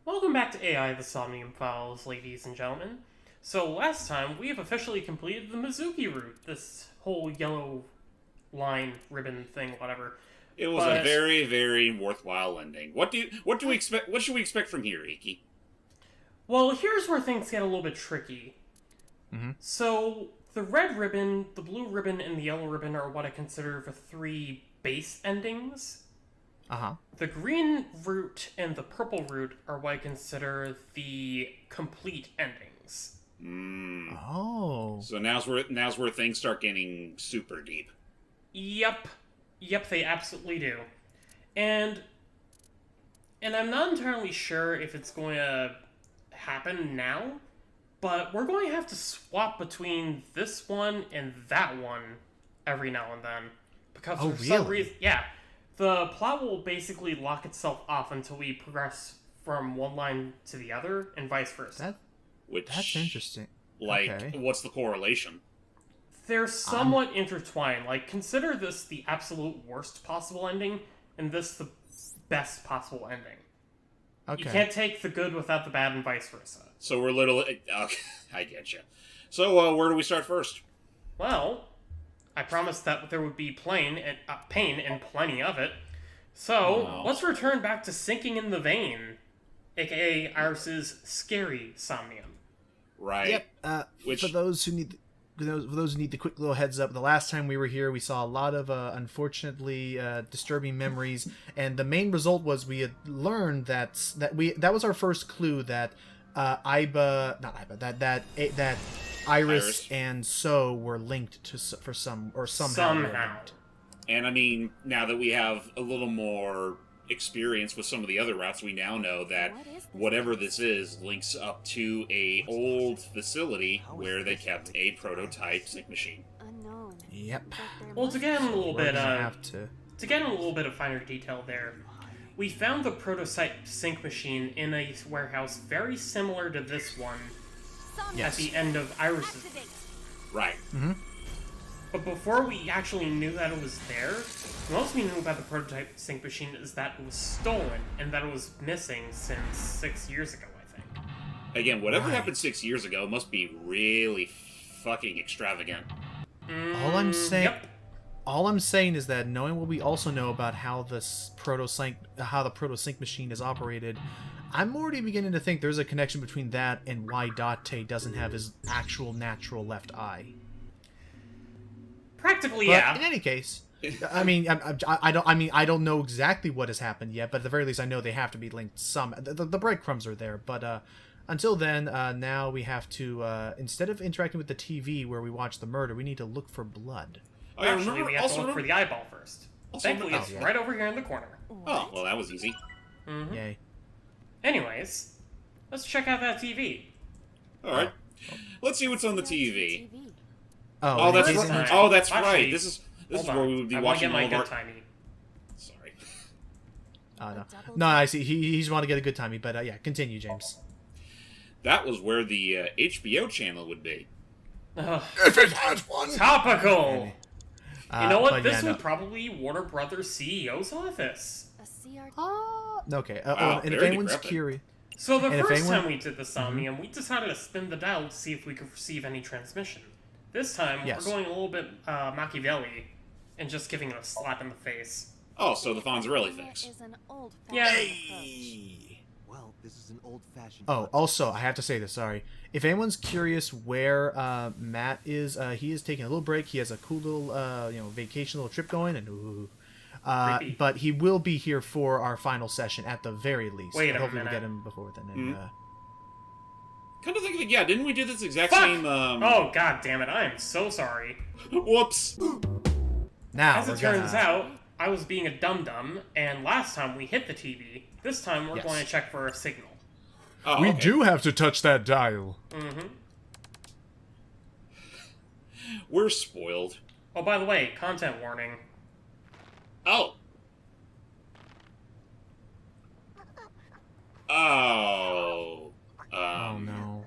Welcome back to AI the Somnium Files, ladies and gentlemen. So last time, we have officially completed the Mizuki route, this whole yellow line, ribbon thing, whatever. It was a very, very worthwhile ending. What do we expect? What should we expect from here, Ikki? Well, here's where things get a little bit tricky. So, the red ribbon, the blue ribbon, and the yellow ribbon are what I consider the three base endings. The green route and the purple route are what I consider the complete endings. Oh. So now's where things start getting super deep. Yep, they absolutely do. And I'm not entirely sure if it's going to happen now, but we're going to have to swap between this one and that one every now and then. Because for some reason, the plot will basically lock itself off until we progress from one line to the other, and vice versa. That's interesting. What's the correlation? They're somewhat intertwined. Like, consider this the absolute worst possible ending, and this the best possible ending. Okay. You can't take the good without the bad, and vice versa. So we're literally... I get you. So, where do we start first? Well, I promised that there would be pain and plenty of it. So, let's return back to Sinking in the Vein, aka Iris's scary Somnium. Right. Yep. For those who need the quick little heads up, the last time we were here, we saw a lot of unfortunately disturbing memories, and the main result was we had learned that was our first clue that Iris and So were linked to somehow. And I mean, now that we have a little more experience with some of the other routes, we now know that whatever this is links up to a old facility where they kept a prototype sync machine. Yep. Well, to get in a little bit of finer detail there, we found the prototype sync machine in a warehouse very similar to this one at the end of Iris's. Right. Mm-hmm. But before we actually knew that it was there, the most we knew about the prototype sync machine is that it was stolen and that it was missing since 6 years ago, I think. Again, whatever happened 6 years ago must be really fucking extravagant. All I'm saying is that knowing what we also know about how the proto-sync machine is operated, I'm already beginning to think there's a connection between that and why Date doesn't have his actual natural left eye. Practically, but yeah. In any case, I mean, I don't know exactly what has happened yet, but at the very least, I know they have to be linked. The breadcrumbs are there, but until then, now we have to instead of interacting with the TV where we watch the murder, we need to look for blood. Actually, we have to look for the eyeball first. Thankfully, it's right over here in the corner. Oh, well, that was easy. Mm-hmm. Yay. Anyways, let's check out that TV. All right, let's see what's on the TV. Oh, that's right. Oh, that's right. This is where we would be watching all of our... Sorry. No, I see. He's want to get a good timey, but yeah, continue, James. That was where the HBO channel would be. If it had one. Topical. You know what? This would probably Warner Brothers CEO's office. Okay. Wow, and if anyone's curious, so the first time we did the Somnium, we decided to spin the dial to see if we could receive any transmission. This time, we're going a little bit Machiavelli and just giving it a slap in the face. Oh, so the Fonzarelli fix. Yeah. Hey. Well, this is an old-fashioned. Oh, also, I have to say this. Sorry. If anyone's curious where Matt is, he is taking a little break. He has a cool little, vacation, little trip going, and but he will be here for our final session at the very least. Wait a hopefully minute. We'll get him before then. And, Come to think of it, yeah, didn't we do this exact same? Oh, god damn it! I am so sorry. Whoops. Now, as it turns out, I was being a dum-dum, and last time we hit the TV. This time we're going to check for a signal. Oh, we do have to touch that dial. Mm-hmm. We're spoiled. Oh, by the way, content warning. Oh. Oh. Oh no.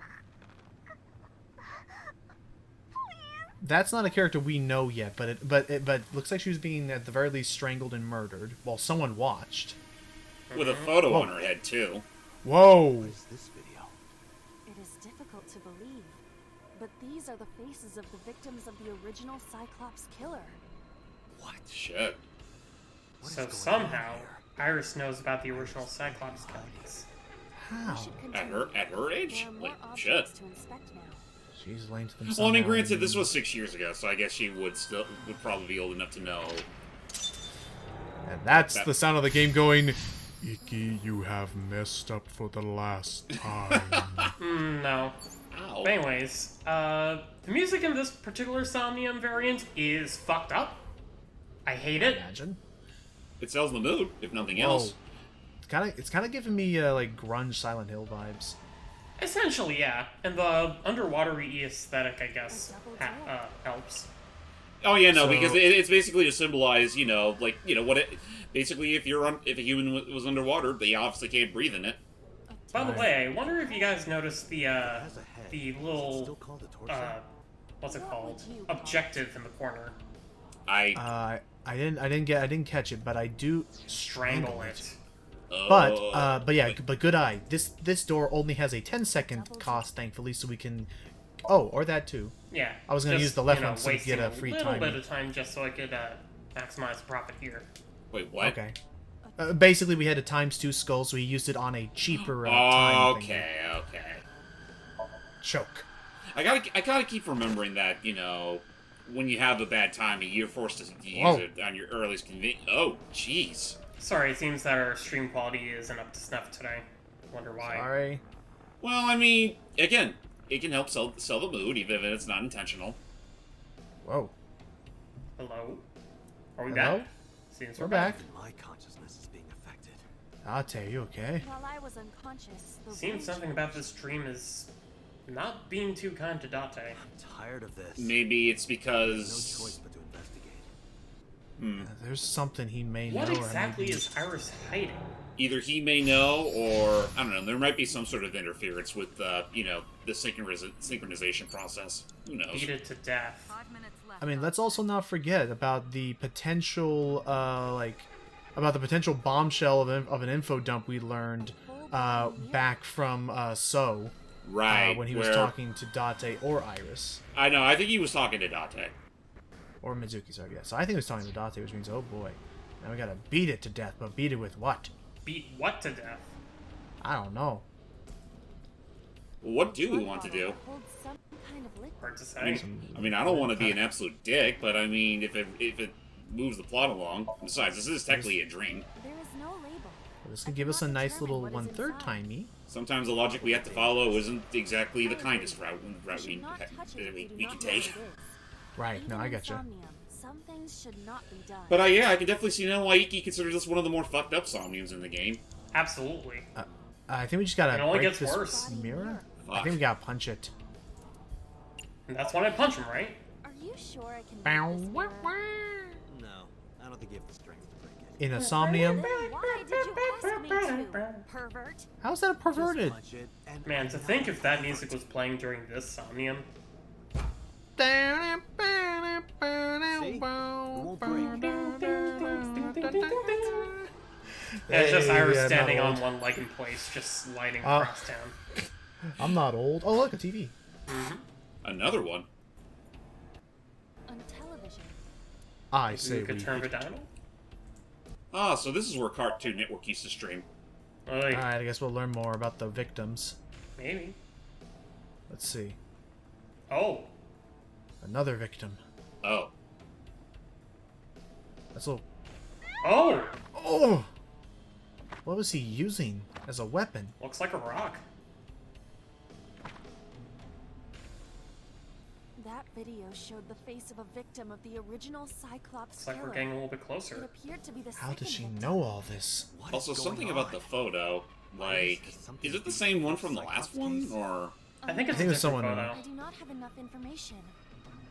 That's not a character we know yet, but it looks like she was being at the very least strangled and murdered while someone watched. With a photo on her head too. Whoa! What is this video? It is difficult to believe, but these are the faces of the victims of the original Cyclops killer. What? Shit. What is So going on somehow, here? Iris knows about the original Cyclops killings. How? We should At continue. her age? There are more Like, shit. objects to inspect now. She's lame to them. Well, I mean, somehow. granted, this was 6 years ago, so I guess she would probably be old enough to know. And that's the sound of the game going, Ikki, you have messed up for the last time. No. Ow. But anyways, the music in this particular Somnium variant is fucked up. I hate it. Imagine. It sells the mood, if nothing Whoa. else. It's kind of giving me like grunge Silent Hill vibes. Essentially, yeah. And the underwatery aesthetic, I guess, helps. Oh yeah, no, So- because it's basically to symbolize, like, what it. Basically, if a human was underwater, they obviously can't breathe in it. By the Right. way, I wonder if you guys noticed the It has a head. the Is it little still called a torso? what's it called? Objective in the corner. I. I didn't catch it, but I do Strangle it. But good eye. This door only has a 10-second cost, thankfully, so we can. Oh, or that too. Yeah. I was gonna just, use the left you know, one so we wasting get a free little time. bit of time just so I could maximize the profit here. Wait, what? Okay. Basically, we had a ×2 skull, so we used it on a cheaper time thing. Okay. Choke. I gotta keep remembering that, when you have a bad timing, you're forced to use Whoa. it on your earliest convenience. Oh, jeez. Sorry, it seems that our stream quality isn't up to snuff today. Wonder why. Sorry. Well, I mean, again, it can help sell the mood, even if it's not intentional. Whoa. Hello? Are we Hello? back? Seems We're back. My consciousness is being affected. Ate, you okay? While I was unconscious, the Seems rage something about this dream is not being too kind to Date. I'm tired of this. Maybe it's No because... choice but to investigate. There's something he may What know. exactly or maybe... is Iris hiding? Either he may know, or, I don't know, there might be some sort of interference with, the synchronization process. Who knows? Beat it to death. I mean, let's also not forget about the potential, about the potential bombshell of an info dump we learned back from So. Right, When he was talking to Date or Iris. I know, I think he was talking to Date. Or Mizuki, sorry, yeah. So I think he was talking to Date, which means, oh boy. Now we gotta beat it to death, but beat it with what? Beat what to death? I don't know. What do we want to do? holds some kind of liquid. Hard to I say. mean, I don't want to be an absolute dick, but I mean, if it moves the plot along. Besides, this is technically a dream. There is no label. Well, this can give us a nice little 1/3 timey. Sometimes the logic we have to follow isn't exactly the kindest route You we should not touch it if you do we not can know take. what it is. Right, no, Even I in gotcha. Somnium, some things should not be done. But yeah, I can definitely see now why Ikki considers this one of the more fucked up Somniums in the game. Absolutely. I think we just gotta It only break gets this worse. mirror. I Fuck. think we gotta punch it. And that's when I punch him, right? Are you sure I can Bow, beat this wah, mirror? wah. No, I don't think you have the strength to break it. In a Somnium? Then why did you ask me to, pervert? How's that perverted? Just punch it and Man, to think if that music was playing during this Somnium. Yeah, it's just Hey, Iris I'm standing not on old. one leg in place, just sliding Oh. across town. I'm not old. Oh, look, a TV. Another one. On television. I say You could we. turn it down. Ah, so this is where Cartoon Network used to stream. Like, Alright, I guess we'll learn more about the victims. maybe. Let's see. Oh, Another victim. Oh. That's a little. oh, Oh! What was he using as a weapon? looks like a rock. That video showed the face of a victim of the original Cyclops Looks like killer. we're getting a little bit It closer. appeared to be the How second does she victim. know all this? What Also, is something going about the on? photo. Like, is it the same one from the last one, or? I think it's I think a it's different someone photo. I do not have enough information.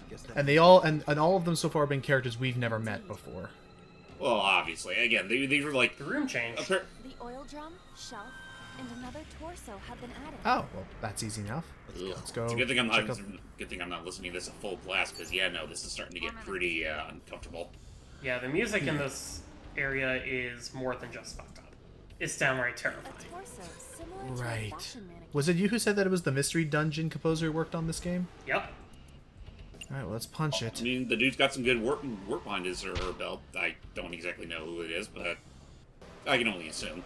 Guess that And they all and all of them so far have been characters we've never met before. Well, obviously, again, these were like. The room changed. appar- The oil drum, shelf, and another torso have been added. Oh, well, that's easy enough. Ugh. Let's go. It's a good thing I'm check not. out- Good thing I'm not listening to this at full blast, because yeah, no, this is starting to get pretty uncomfortable. Yeah, the music in this area is more than just fucked up. It's downright A terrifying. torso similar to a Right. fashion mannequin. Was it you who said that it was the mystery dungeon composer who worked on this game? Yep. Alright, well, let's punch it. I mean, the dude's got some good work behind his or her belt. I don't exactly know who it is, but I can only assume.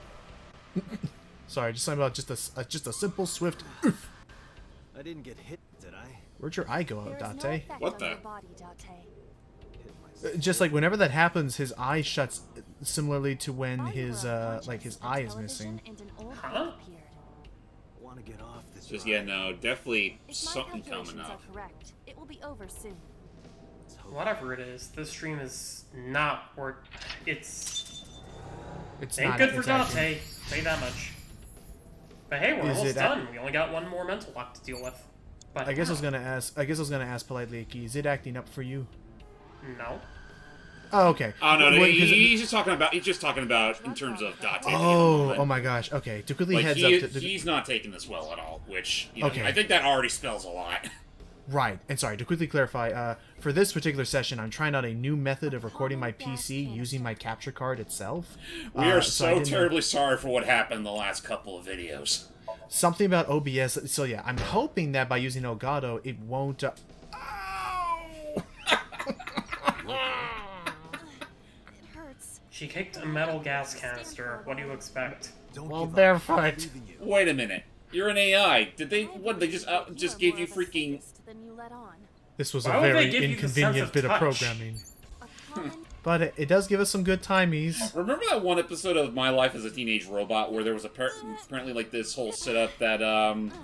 Sorry, just something about just a simple, swift. I didn't get hit, did I? Where'd your eye go There out, is no Date? effect What on the? your body, Date. Hit myself. Just like whenever that happens, his eye shuts similarly to when While you his were unconscious, like his a eye is television missing. and an old Huh? book appeared. I want to get off this. Just, ride. yeah, no, definitely If my something calculations coming up. are correct, it will be over soon. Let's hope. Whatever it is, this stream is not worth. It's It's ain't not good for it's actually- Date. Say that much. But hey, we're Is almost it ac- done. We only got one more mental lock to deal with. But I guess I was gonna ask politely, Ikki, is it acting up for you? no. Oh, okay. Oh no, no Wait, 'cause it- he's just talking about in terms of Date. Oh my gosh. Okay, to quickly Like heads he, up. he's not taking this well at all, which you know, Okay. I think that already spells a lot. Right, and sorry, to quickly clarify, for this particular session, I'm trying out a new method of recording my PC using my capture card itself. We are I so didn't know- terribly sorry for what happened in the last couple of videos. Something about OBS, so yeah, I'm hoping that by using Elgato, it won't... It hurts. She kicked a metal gas canister. What do you expect? Don't Well, give up. barefoot. I believe in you. Wait a minute, you're an AI. Did they? What? They just I believe just you are gave you more of a freaking. sadist than you let on. This was Why a would they very give you the sense inconvenient of bit of touch? programming. A common But it does give us some good timies. Remember that one episode of My Life as a Teenage Robot where there was apparently like this whole setup that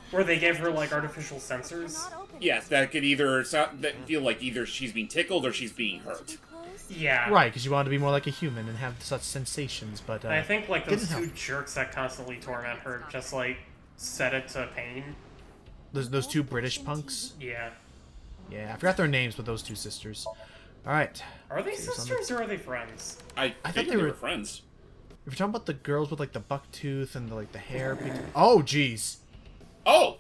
Where they gave her like artificial sensors? not open. yes, that could either feel like either she's being tickled or she's being hurt. Too close? Yeah. Right, because you want to be more like a human and have such sensations, but... I think like those didn't two help. jerks that constantly torment her just like set it to pain. those two British punks. Yeah. Yeah, I forgot their names, but those two sisters. Alright. Are they Okay, so I'm- sisters or are they friends? I thought think they they were- were friends. If you're talking about the girls with, like, the buck tooth and, the hair... Oh, jeez. Oh,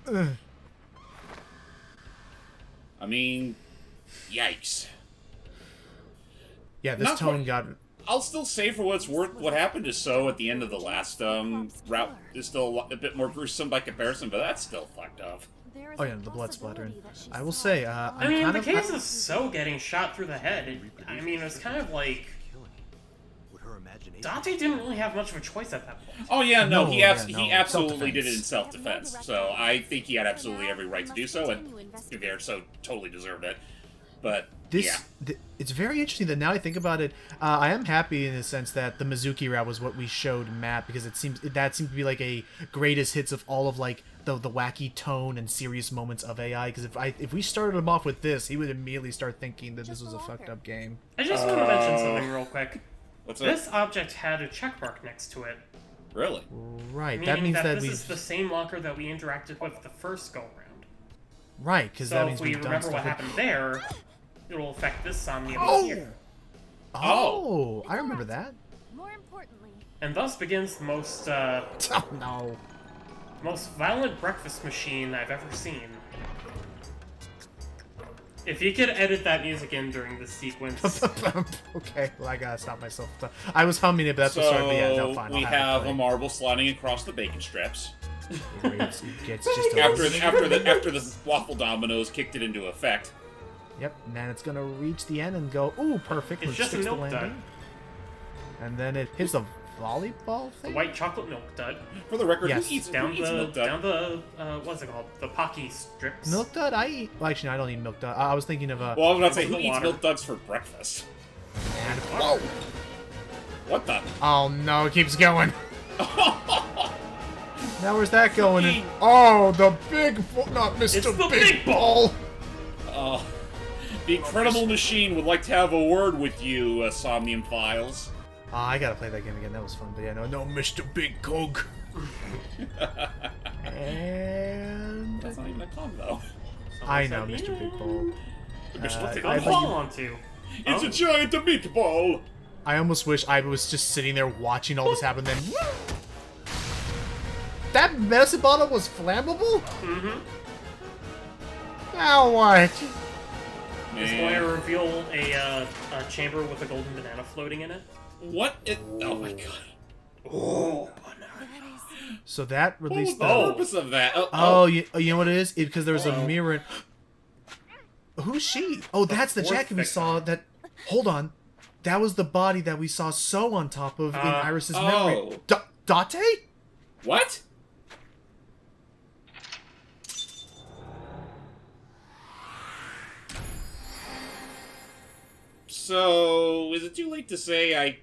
Ugh. I mean, yikes. Yeah, this Not tone quite- got... I'll still say for what it's worth, what happened to So at the end of the last route is still a bit more gruesome by comparison, but that's still fucked up. There is Oh a yeah, the blood splattering. possibility that she I will saw say, it. I mean, in the kind of... case of So getting shot through the head, I mean, it was kind of like Killing. Would her imagination? Date didn't really have much of a choice at that point. Oh yeah, no, No, he, yeah, he no, absolutely did it in self-defense. self-defense. So I think he had absolutely every right to do so, and there, so totally deserved it. But This, yeah, it's very interesting that now I think about it, I am happy in the sense that the Mizuki route was what we showed Matt, because that seemed to be like a greatest hits of all of like the wacky tone and serious moments of AI. Because if we started him off with this, he would immediately start thinking that this was a fucked up game. I just want to mention something real quick. what's that? This object had a checkmark next to it, Really? Right, meaning that means that this we is the same locker that we interacted with the first go round. right because that So means if we we've done remember what stuff. happened there, it'll affect this Somnium Oh! here. Oh, I remember that. More importantly, And thus begins the most Oh no. most violent breakfast machine I've ever seen. If you could edit that music in during this sequence, Okay, well I gotta stop myself. I was humming it, but that's So what started. But yeah, no, fine. we I'll have it a marble sliding across the bacon strips play. It gets just a after the waffle dominoes kicked it into effect. Yep, and then it's gonna reach the end and go, ooh, perfect. It's which just a sticks the milk landing. dud. And then it hits the volleyball the thing. white chocolate milk dud, For the record, Yes. who eats down milk dud? what's it called? The Pocky strips. Milk dud? I eat. Well, actually, no, I don't eat milk dud. I was thinking of a. Well, I was about to say, The who eats water. milk duds for breakfast? Oh! What the? Oh no, it keeps going. Now where's that going? Fucking- In? Oh, the big, not Mr. It's the Big big Ball. The Incredible Machine would like to have a word with you, Somnium Files. I gotta play that game again. That was fun. But yeah, no, Mr. Big Cog. And That's not even a pun, though. I know, Mr. Big Ball. What's I it gonna thought fall you- onto? It's Oh. a giant meatball! I almost wish I was just sitting there watching all this happen. Then that medicine bottle was flammable. Mm-hmm. Now what? It's going to reveal a chamber with a golden banana floating in it. What? Oh my god. Oh, So that What was released the the... purpose of that? You know what it is? Because there was a mirror... Who's she? Oh, that's the fourth jacket we victim. saw that... Hold on. That was the body that we saw So on top of in Iris's memory. Date? What? So, is it too late to say I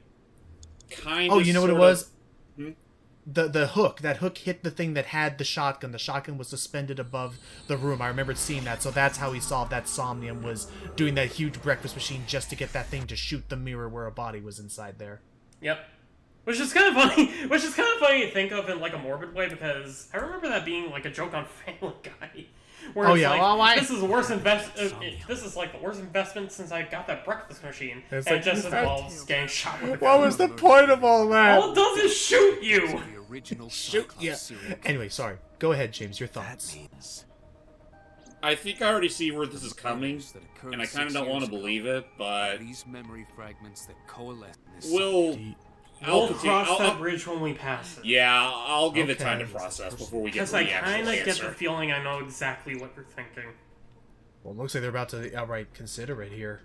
kind of... Oh, you know what it sort was? of- Hmm? The hook. That hook hit the thing that had the shotgun. The shotgun was suspended above the room. I remembered seeing that, so that's how he solved that Somnium, was doing that huge breakfast machine just to get that thing to shoot the mirror where a body was inside there. Yep. Which is kind of funny. Which is kind of funny to think of in like a morbid way, because I remember that being like a joke on Family Guy. Where Oh, it's yeah, like, well, why- this is the worst this is like the worst investment since I got that breakfast machine. It's and like, it just you had involves getting shot with a What gun. was the point of all that? All it does is shoot you! The original Shoot, Cyclops yeah. serial Anyway, sorry. Go ahead, James. Your That thoughts. means I think I already see where this is coming, that occurred and I kind of 6 don't want to years ago. believe it, but These memory fragments that coalesce in this we'll... We'll continue- cross that I'll- bridge when we pass it. Yeah, I'll give it time to Okay. process before we get Because to I the actual kind of get answer. the feeling I know exactly what you're thinking. Well, it looks like they're about to outright consider it here.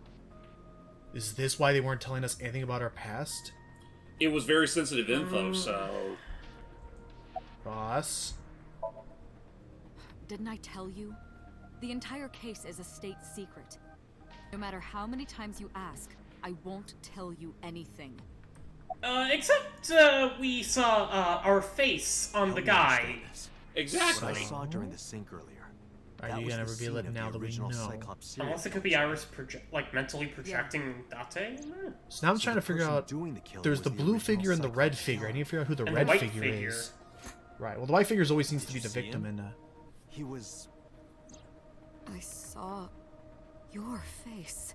Is this why they weren't telling us anything about our past? It was very sensitive info, so... Ross? Didn't I tell you? The entire case is a state secret. No matter how many times you ask, I won't tell you anything. Except, we saw, our face on the guy. Exactly. what I saw during the sync earlier. Are That you was gonna the reveal scene it of now the that we original know? Cyclops serial Unless it could be Iris, mentally projecting Date? So now I'm So trying the to figure person out... doing the killing There's was the blue original figure and the red Cyclops figure. I killer. need to figure out who the And the red white figure figure. is. Right, well, the white figure always seems to be Did the you see victim him? in... He was I saw your face.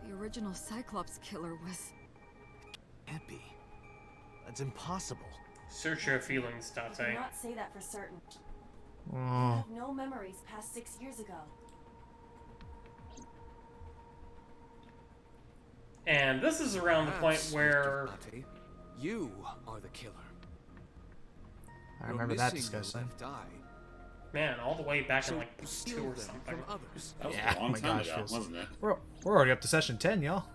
The original Cyclops killer was... can't be. That's impossible. Search your feelings, I Date. cannot say that for certain. I Oh. have no memories past 6 years ago. And this is around the point Perhaps, where... Mr. Date, you are the killer. I remember You're that missing your discussion. left eye. Man, all the way back in So like steal 2 or them something. from others. That was Yeah, a long oh my time gosh, ago, feels- wasn't it? We're already up to session 10, y'all.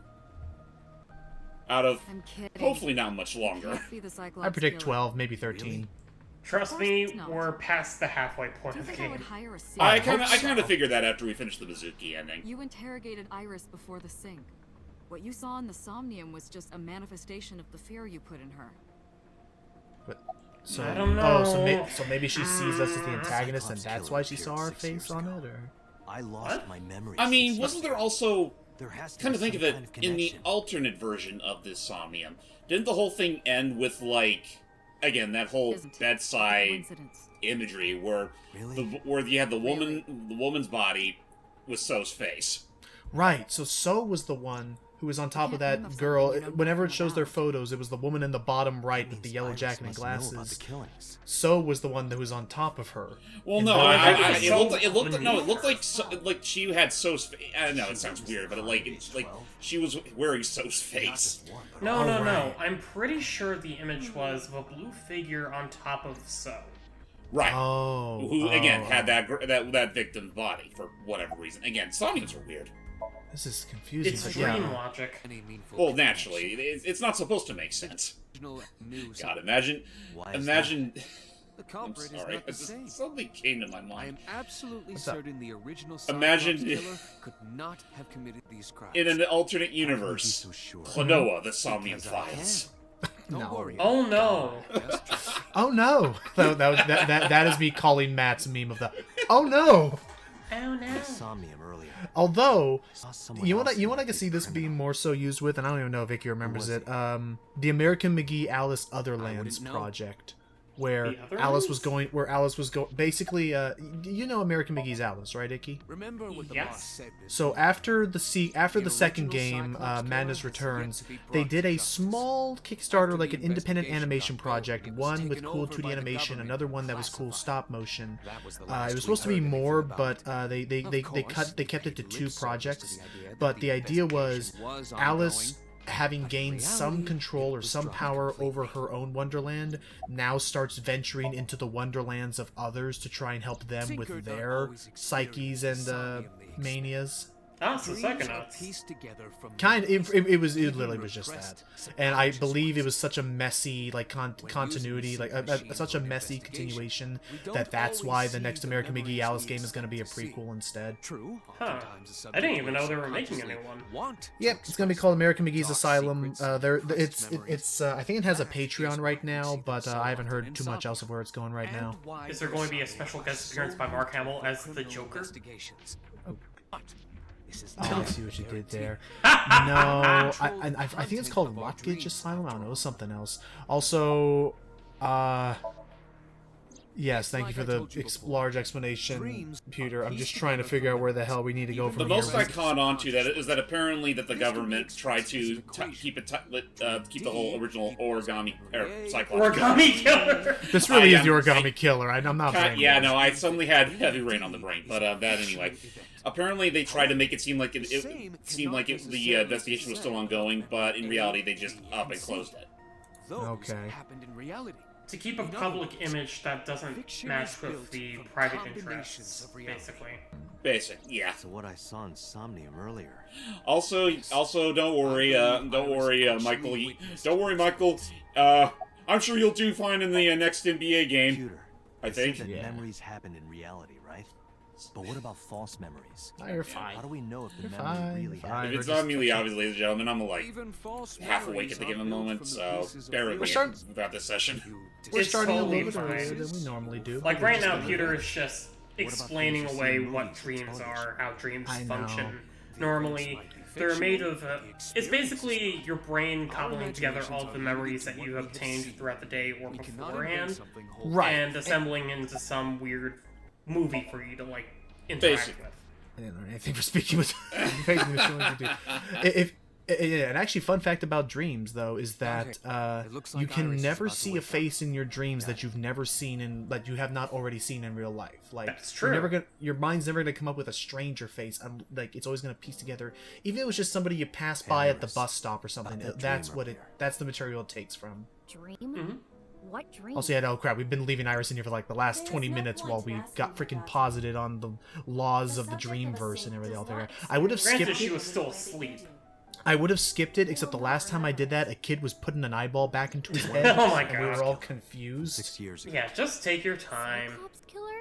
Out of I'm kidding. hopefully not much longer. Can't be the Cyclops I predict killer. 12, maybe 13. Trust Of me, course it's not. we're past the halfway Do point you of the think I would game. hire a I serial kind hope of so. figured that after we finished the Mizuki ending. You interrogated Iris before the sync. What you saw in the Somnium was just a manifestation of the fear you put in her. But, so, I don't Oh, so, know. so maybe she sees us as the antagonist and Cyclops that's killer why she saw appeared our 6 face years on ago. it, or... I lost What? my memory. I mean, 6 wasn't years there ago. also... There has to Come be to think some of it, kind of in the connection. alternate version of this Somnium, didn't the whole thing end with, like... Again, that whole Isn't. bedside Coincidence. imagery where Really? where you had the woman's body with So's face. Right, so So was the one who was on top of can't dream that of girl. something you know Whenever it nothing shows their about. photos, it was the woman in the bottom right with the Means yellow Iris jacket and must know about glasses. the killings. So was the one that was on top of her. Well, In no, the- it looked like she had So's face. I know it sounds weird, but she was wearing So's face. Not just one, but No, all. no, no. Alright. I'm pretty sure the image was of a blue figure on top of So. Right. Oh. Who again oh, had that victim's body for whatever reason. Again, Somniums are weird. This is confusing, It's but dream yeah. logic. Any meaningful Well, connection. naturally, it's not supposed to make sense. Original news. God, imagine. Why is The The culprit is sorry, not the same. something came to my I am mind. absolutely What's up? certain the original Imagine Cyclops killer could not have committed these crimes. In an alternate How could you be universe, so sure? Klonoa, the Somnium Because I Files. Don't No. worry. Oh no. Just trust me. Oh no! That is me calling Matt's meme of the. Oh no! Oh no. Somnium earlier. Although, I saw someone you else want who I can was see this criminal. being more so used with, and I don't even know if Ikki remembers was it. The American McGee Alice I Otherlands wouldn't know. project. where The other Alice was ones? going. Where Alice was going. Basically, you know American McGee's Alice, right, Ikki? Remember what the Yes. boss said. So after the second original game, Cyclops Madness killer has Returns, yet to be brought they to did a justice. small After Kickstarter, the like an independent investigation animation got going, project, it was one with taken cool over 2D by the animation, government another and one that was cool classified. stop motion. That was the It last was we supposed to be heard more, anything about but it. they Of course, kept it to paid 2 lip service projects. to the idea that But the the idea was investigation was Alice, ongoing, having but in gained some reality, control it or was some dropped power completely. over her own wonderland, now starts venturing into the wonderlands of others to try and help them with Tinker don't their always psyches and experience the Somnium leaks. manias. Oh, so Dreams are Psychonauts. pieced together from Kind memories, it even literally was just repressed that, and I subconscious believe it ones. was such a messy like When continuity, using like the machine such for a an messy investigation, continuation we don't that that's why always the see next the American memories McGee we Alice game is going to be a expect to see. prequel instead. True, Huh. oftentimes the I didn't subject even know will they were making a subconsciously new one. want to Yep, it's gonna be express called American McGee's dark Asylum. secrets, There, repressed memories. it's. I think it has a That is Patreon why right we now, see them but so I haven't heard often too in much else of Somnium. where it's going right And now. why Is there going to be a Somnium special are guest so appearance by Mark Hamill many as the criminal Joker? investigations. But this is Oh, I not see what you their did team. there. No, Control I think it's content called of our Rockage dreams, Asylum. I don't after know, all. something else. Also, yes, thank you Like for I the told you before, large explanation, dreams Peter. are I'm just pieced trying to together figure out from where the hell we need to go Even from The here. most I caught on to that is that apparently that the Mystery government tried to expresses the keep it keep the whole original origami Cyclops. Origami Killer! This really I is the am- Origami Killer. I'm not blaming Yeah, you. no, I suddenly had heavy rain on the brain, but that anyway. Apparently, they tried to make it seem like the investigation was still ongoing, but in reality, they just up and closed it. Those Okay. happened in reality. To keep a In other public words, image that doesn't fiction match is with built the from private combinations interests, of reality. basically. Basic, yeah. So what I saw in Somnium earlier. Also, don't worry, Michael. Don't worry, Michael. I'm sure you'll do fine in the next NBA game. Computer. I they think. said that Yeah. memories happen in reality, right? But what about false memories? Oh, you're fine. How do we know if the You're memory fine, really you're fine. happened? If it's We're not me, obviously, ladies and gentlemen, I'm like Even false half awake memories at the are given built moment, from the so pieces of bear with real me starting- about this session. You We're It's starting a totally little bit fine. earlier than we normally do. Like, right now, Just- Peter is just explaining fantasy away movies what and dreams television? are, how dreams I know. function. Normally, they're made of. It's basically your brain cobbling together all of the memories that you obtained throughout the day or we cannot invent beforehand, something whole. Right. and assembling into some weird movie for you to, like, interact Basic. with. I didn't learn anything for speaking with facing the feelings you do. And actually, fun fact about dreams though is that It looks you like can Iris is never about to see a wake up. face in your dreams that you've never seen in that you have not already seen in real life. Like That's you're true. never gonna, your mind's never gonna come up with a stranger face. Like it's always gonna piece together, even if it was just somebody you pass by at the Iris, bus stop or something. that That's dream what up it. there. That's the material it takes from. Dream? Mhm. What dream? Also, yeah, oh crap, we've been leaving Iris in here for like the last There's 20 no minutes point while we asking got what freaking that's posited on the laws The of the subject of a dreamverse scene and everything does else. not I would have Granted, skipped she it. was still asleep. I would have skipped it, except the last time I did that, a kid was putting an eyeball back into his head, Oh my and we God. were all confused. 6 years ago. Yeah, just take your time. Cyclops killer?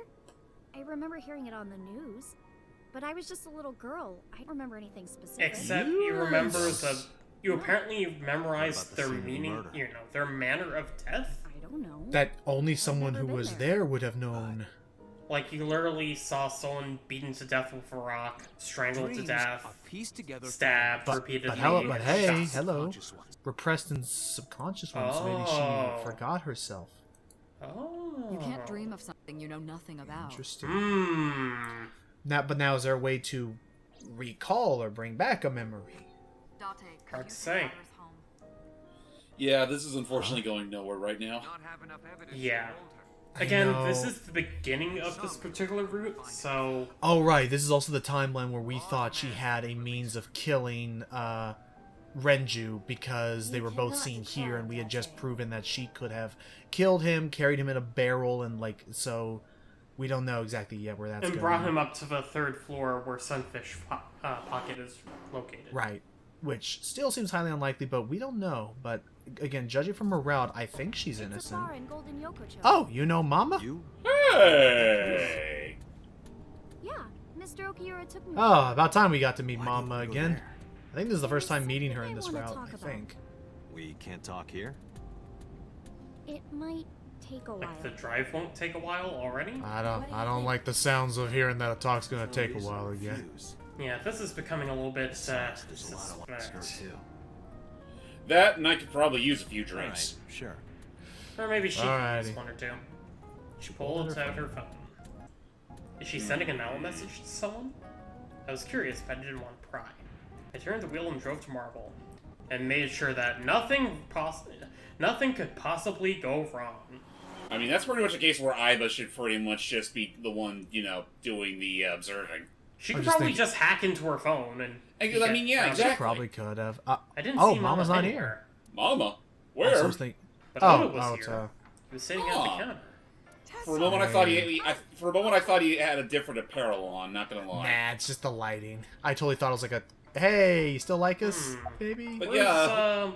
I remember hearing it on the news, but I was just a little girl. I don't remember anything specific. Except you remember Yes. you apparently memorized What about the their scene of the meaning, murder? their manner of death. I don't know. That only someone never who been was there. there would have known. Like, you literally saw someone beaten to death with a rock, strangled to Dreams death, are pieced together from stabbed But, repeatedly. but hey, shot. hello. subconscious ones. Repressed and subconscious ones, so maybe Oh. she forgot herself. Oh. You can't dream of something you know nothing about. Interesting. Hmm. Now is there a way to recall or bring back a memory? Hard to say. Yeah, this is unfortunately going nowhere right now. Not have enough evidence Yeah. to hold her. Again, know. this is the beginning of this particular route, so Oh right, this is also the timeline where we thought she had a means of killing Renju because they were both seen here, and we had just proven that she could have killed him, carried him in a barrel, and like so. We don't know exactly yet where that's and going. brought him up to the third floor where Sunfish Pocket is located. Right, which still seems highly unlikely, but we don't know. But again, judging from her route, I think she's It's a innocent. bar in Golden Yokocho. Oh, you know Mama? You? Hey! Yeah, Mr. Okiura took me. Oh, about time we got to meet Why Mama didn't we go again. there? I think this is the first time There's meeting her something in I this wanna route, talk I about. think. We can't talk here? It might take a while. Like, the drive won't take a while already? I don't like the sounds of hearing that a talk's gonna take a Reason while to again. refuse. Yeah, this is becoming a little bit, Besides, there's a lot of suspect. her too. That, and I could probably use a few All drinks. right, sure. Or maybe she can use Alrighty. one or two. She pulled out her phone. Is she sending a now message to someone? I was curious, but I didn't want to pry. I turned the wheel and drove to Marble, and made sure that nothing could possibly go wrong. I mean, that's pretty much a case where Iba should pretty much just be the one, you know, doing the observing. She could probably just hack into her phone and... I mean, yeah, exactly. Probably could have. I didn't oh, see Mama's Mama not anywhere. Mama? here. I Where? was thinking, But oh, Oda was it's here. He was sitting at Huh. the counter. For a moment, I thought he had a different apparel on. Not gonna lie. nah, it's just the lighting. I totally thought it was like a, hey, you still like us, baby? But Where's, yeah.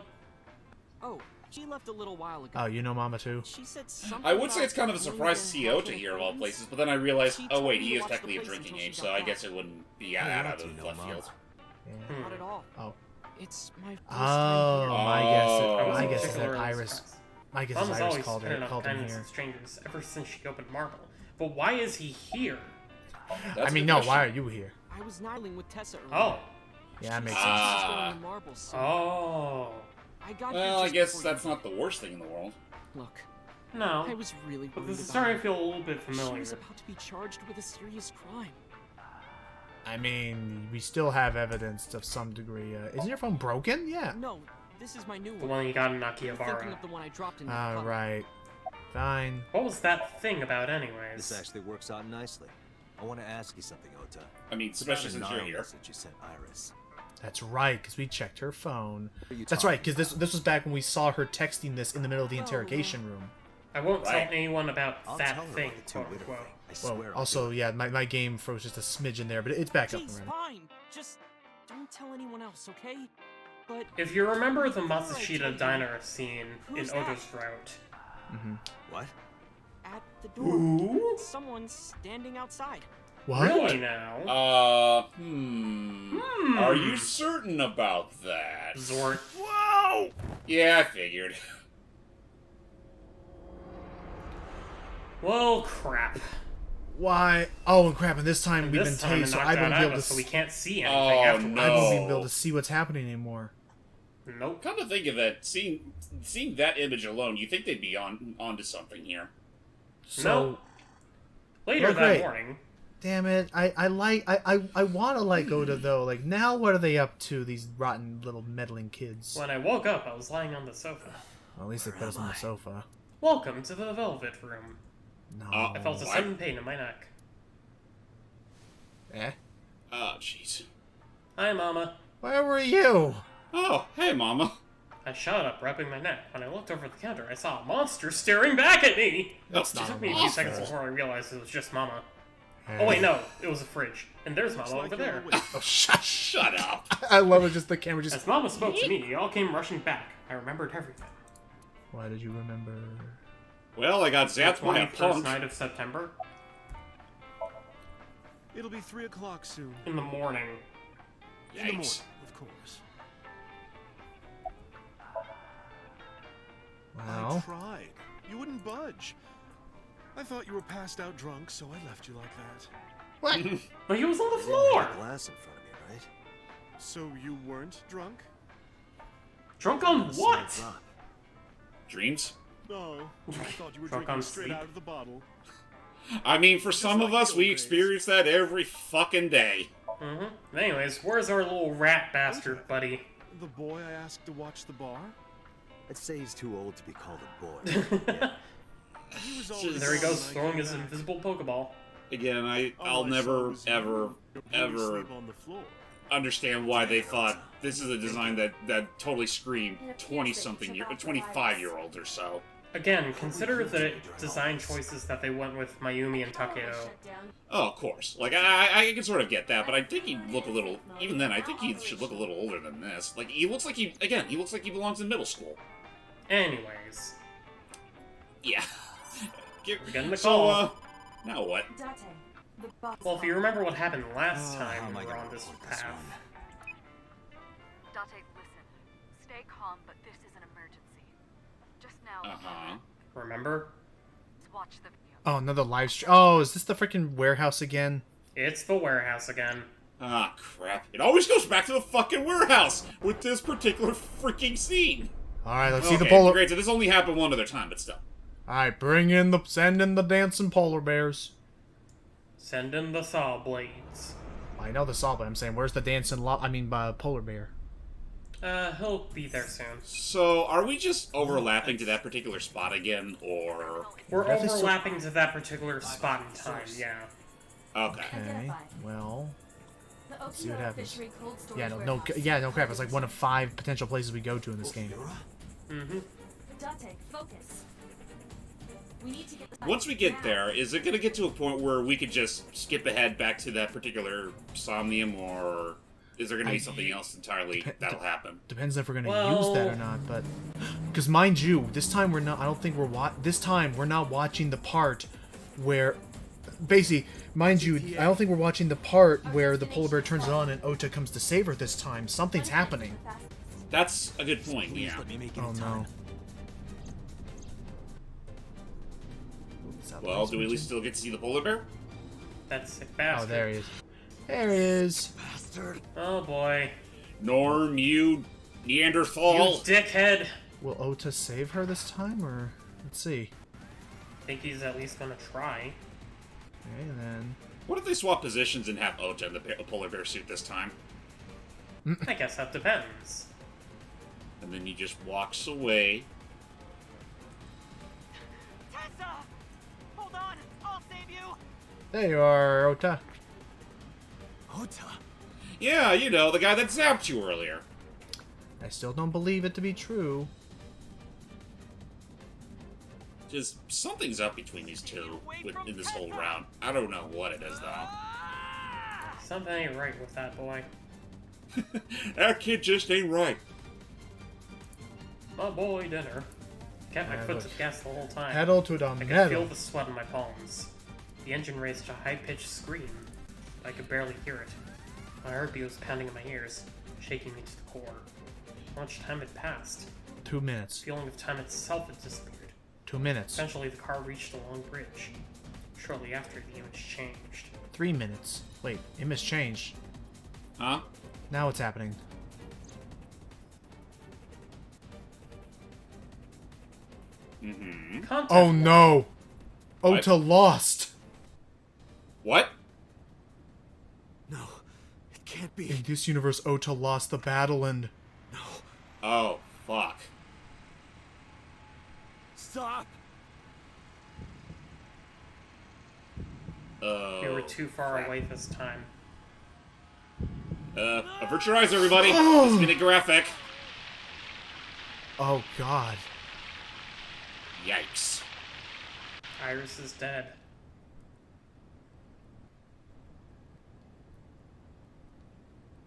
Oh, she left a little while ago. Oh, you know Mama too? She said something I would say about it's kind of a surprise to see Ota here of all places, but then I realized, She oh told wait, me he to is watch the technically of place drinking until age, she so got I back. guess it wouldn't be out Yeah, of you know, left Mom. field. Not at all. Oh. It's my first Oh, time here. my Oh. guess. I My wasn't guess is that particularly Iris. surprised. My guess Mama's is Iris always called spent enough him kindness here. with strangers ever since she opened Marble. But why is he here? That's I mean, a good no. question. Why are you here? I was niling with Tessa earlier. Oh. Yeah, that makes She sense. said she's going to Marble soon. Oh. I got here Well, I just guess before that's you not the worst thing in the world. did. Look, No. I was really But worried this is about starting her. to feel a little bit She familiar. was about to be charged with a serious crime. I mean, we still have evidence of some degree. Isn't your phone broken? Yeah. No, this is my new The one. one you got in I'm thinking Akihabara. of the one I dropped in All the right. Fine. What was that thing about anyways? This actually works out nicely. I want to ask you something, Ota. I mean, It's about especially a since you're Nile here. message you sent Iris. That's right, because we checked her phone. What are you That's talking right, because this was back when we saw her texting this in the middle of the interrogation room. I won't Right. tell anyone about I'll that tell her thing, about it too, quote literally. unquote. I swear Well, I'll also, do it. yeah, my game froze just a smidgen there, but it's back up Jeez, and running. fine. Just don't tell anyone else, okay? But If you remember the Before I Matsushita told you, diner scene in who's that? Oda's Route. What? at the door, Ooh? someone's standing outside. What? Really now? Are you certain about that? Zort. Whoa! Yeah, I figured. Well, crap. Why? Oh, crap, and this time And we've been this time it tased, so knocked I won't out be able to Iva, so we see. can't see anything Oh, afterwards. I won't even be No. able to see what's happening anymore. Nope. Come to think of it, seeing that image alone, you think they'd be onto something here. So, Nope. Later Well, that great. morning, damn it, I want to like Oda though. Like, now what are they up to, these rotten little meddling kids? when I woke up, I was lying on the sofa. Well, at least they put us on the sofa. Welcome to the Velvet Room. No. I felt a What? sudden pain in my neck. Eh? Oh, jeez. Hi, Mama. Where were you? Oh, hey, Mama. I shot up, rubbing my neck. When I looked over the counter, I saw a monster staring back at me. That's It not took a me a few monster. seconds before I realized it was just Mama. Eh. Oh wait, no, it was a fridge. And there's Mama Looks over like you're there. awake. Oh, shut. Shut up. I love it. Just the camera just. As Mama spoke to me, all came rushing back. I remembered everything. Why did you remember? Well, I got The zapped by a 21st punk. night of September, It'll be 3 o'clock soon. in the morning. In the morning, Yikes. of course. I Well, tried. You wouldn't budge. I thought you were passed out drunk, so I left you like that. what? But he was on the You didn't floor! have a glass in front of me, right? So you weren't drunk? Drunk on A what? small drop. Dreams? No. I thought you were Drunk drinking on straight sleep. out of the bottle. I mean, for some like of us, the we old days. experience that every fucking day. Mm-hmm. Anyways, where's our little rat bastard buddy? The boy I asked to watch the bar? I'd say he's too old to be called a boy. Yeah. He was always There he gone goes, when I throwing came his back. invisible Pokeball. Again, All I'll I never, saw was you ever, really ever sleep on the floor. understand why they thought this is a design that totally screamed 20-something year, 25-year-old or so. Again, consider the design choices that they went with Mayumi and Takeo. Oh, of course. Like, I can sort of get that, but I think he'd look a little, even then, I think he should look a little older than this. Like, he looks like he looks like he belongs in middle school. Anyways, Yeah. we're getting the So, call. now what? Well, if you remember what happened last Oh, how time am we I were gonna on this report this path. one? Date, listen. Stay calm, but this is an emergency. Just now, Uh-huh. Remember? let's watch the video. Oh, another live stream. Oh, is this the freaking warehouse again? It's the warehouse again. Ah, crap. It always goes back to the fucking warehouse with this particular freaking scene. Alright, let's see the Okay, polar... great. So this only happened one other time, but still. Alright, send in the dancing polar bears. Send in the saw blades. I know the saw, but I'm saying, where's the dancing polar bear? He'll be there soon. So, are we just overlapping to that particular spot again, or... We're Definitely still- overlapping to that particular spot in time, yeah. Okay. Okay, well... The see what opioid happens. fishery cold storage Yeah, no warehouse. crap. It's like one of 5 potential places we go to in this game. Mm-hmm. Date, focus. We need to get the Once we get there, is it going to get to a point where we could just skip ahead back to that particular Somnium, or is there going to be something else entirely that'll happen? Depends if we're gonna Well- use that or not, but... Because mind you, this time we're not... I don't think we're this time we're not watching the part where... Basically, mind you, I don't think we're watching the part where the polar bear turns it on and Ota comes to save her this time. Something's happening. That's a good point, Please yeah. let me make it Oh in no. time. Well, do we at least still get to see the polar bear? That sick Oh, bastard. there he is. There he is. Bastard. Oh boy. Norm, you You Neanderthal. dickhead! Will Ota save her this time, or... Let's see. Think he's at least gonna try. Okay, and then... What if they swap positions and have Ota in the polar bear suit this time? I guess that depends. And then he just walks away. Tessa! Hold on! I'll save you! There you are, Ota. Ota. Yeah, you know, the guy that zapped you earlier. I still don't believe it to be true. Just something's up between these two in this whole round. I don't know what it is, though. Something ain't right with that boy. That kid just ain't right. My boy dinner. Kept my Yeah, foot to look. the gas the whole time. Pedal to the I could metal. feel the sweat on my palms. The engine raised a high-pitched scream. I could barely hear it. My heartbeat was pounding in my ears, shaking me to the core. How much time had passed? 2 minutes. The feeling of time itself had disappeared. 2 minutes. Eventually, the car reached a long bridge. Shortly after, the image changed. 3 minutes. Wait, image changed. Huh? Now what's happening? Mm-hmm. Contact Oh log. no! What? Ota lost! What? No, it can't be. In this universe, Ota lost the battle and... No. Oh, fuck. Stop. We were too far away this time. Avert your eyes, everybody. This is getting graphic. Oh god. Yikes. Iris is dead.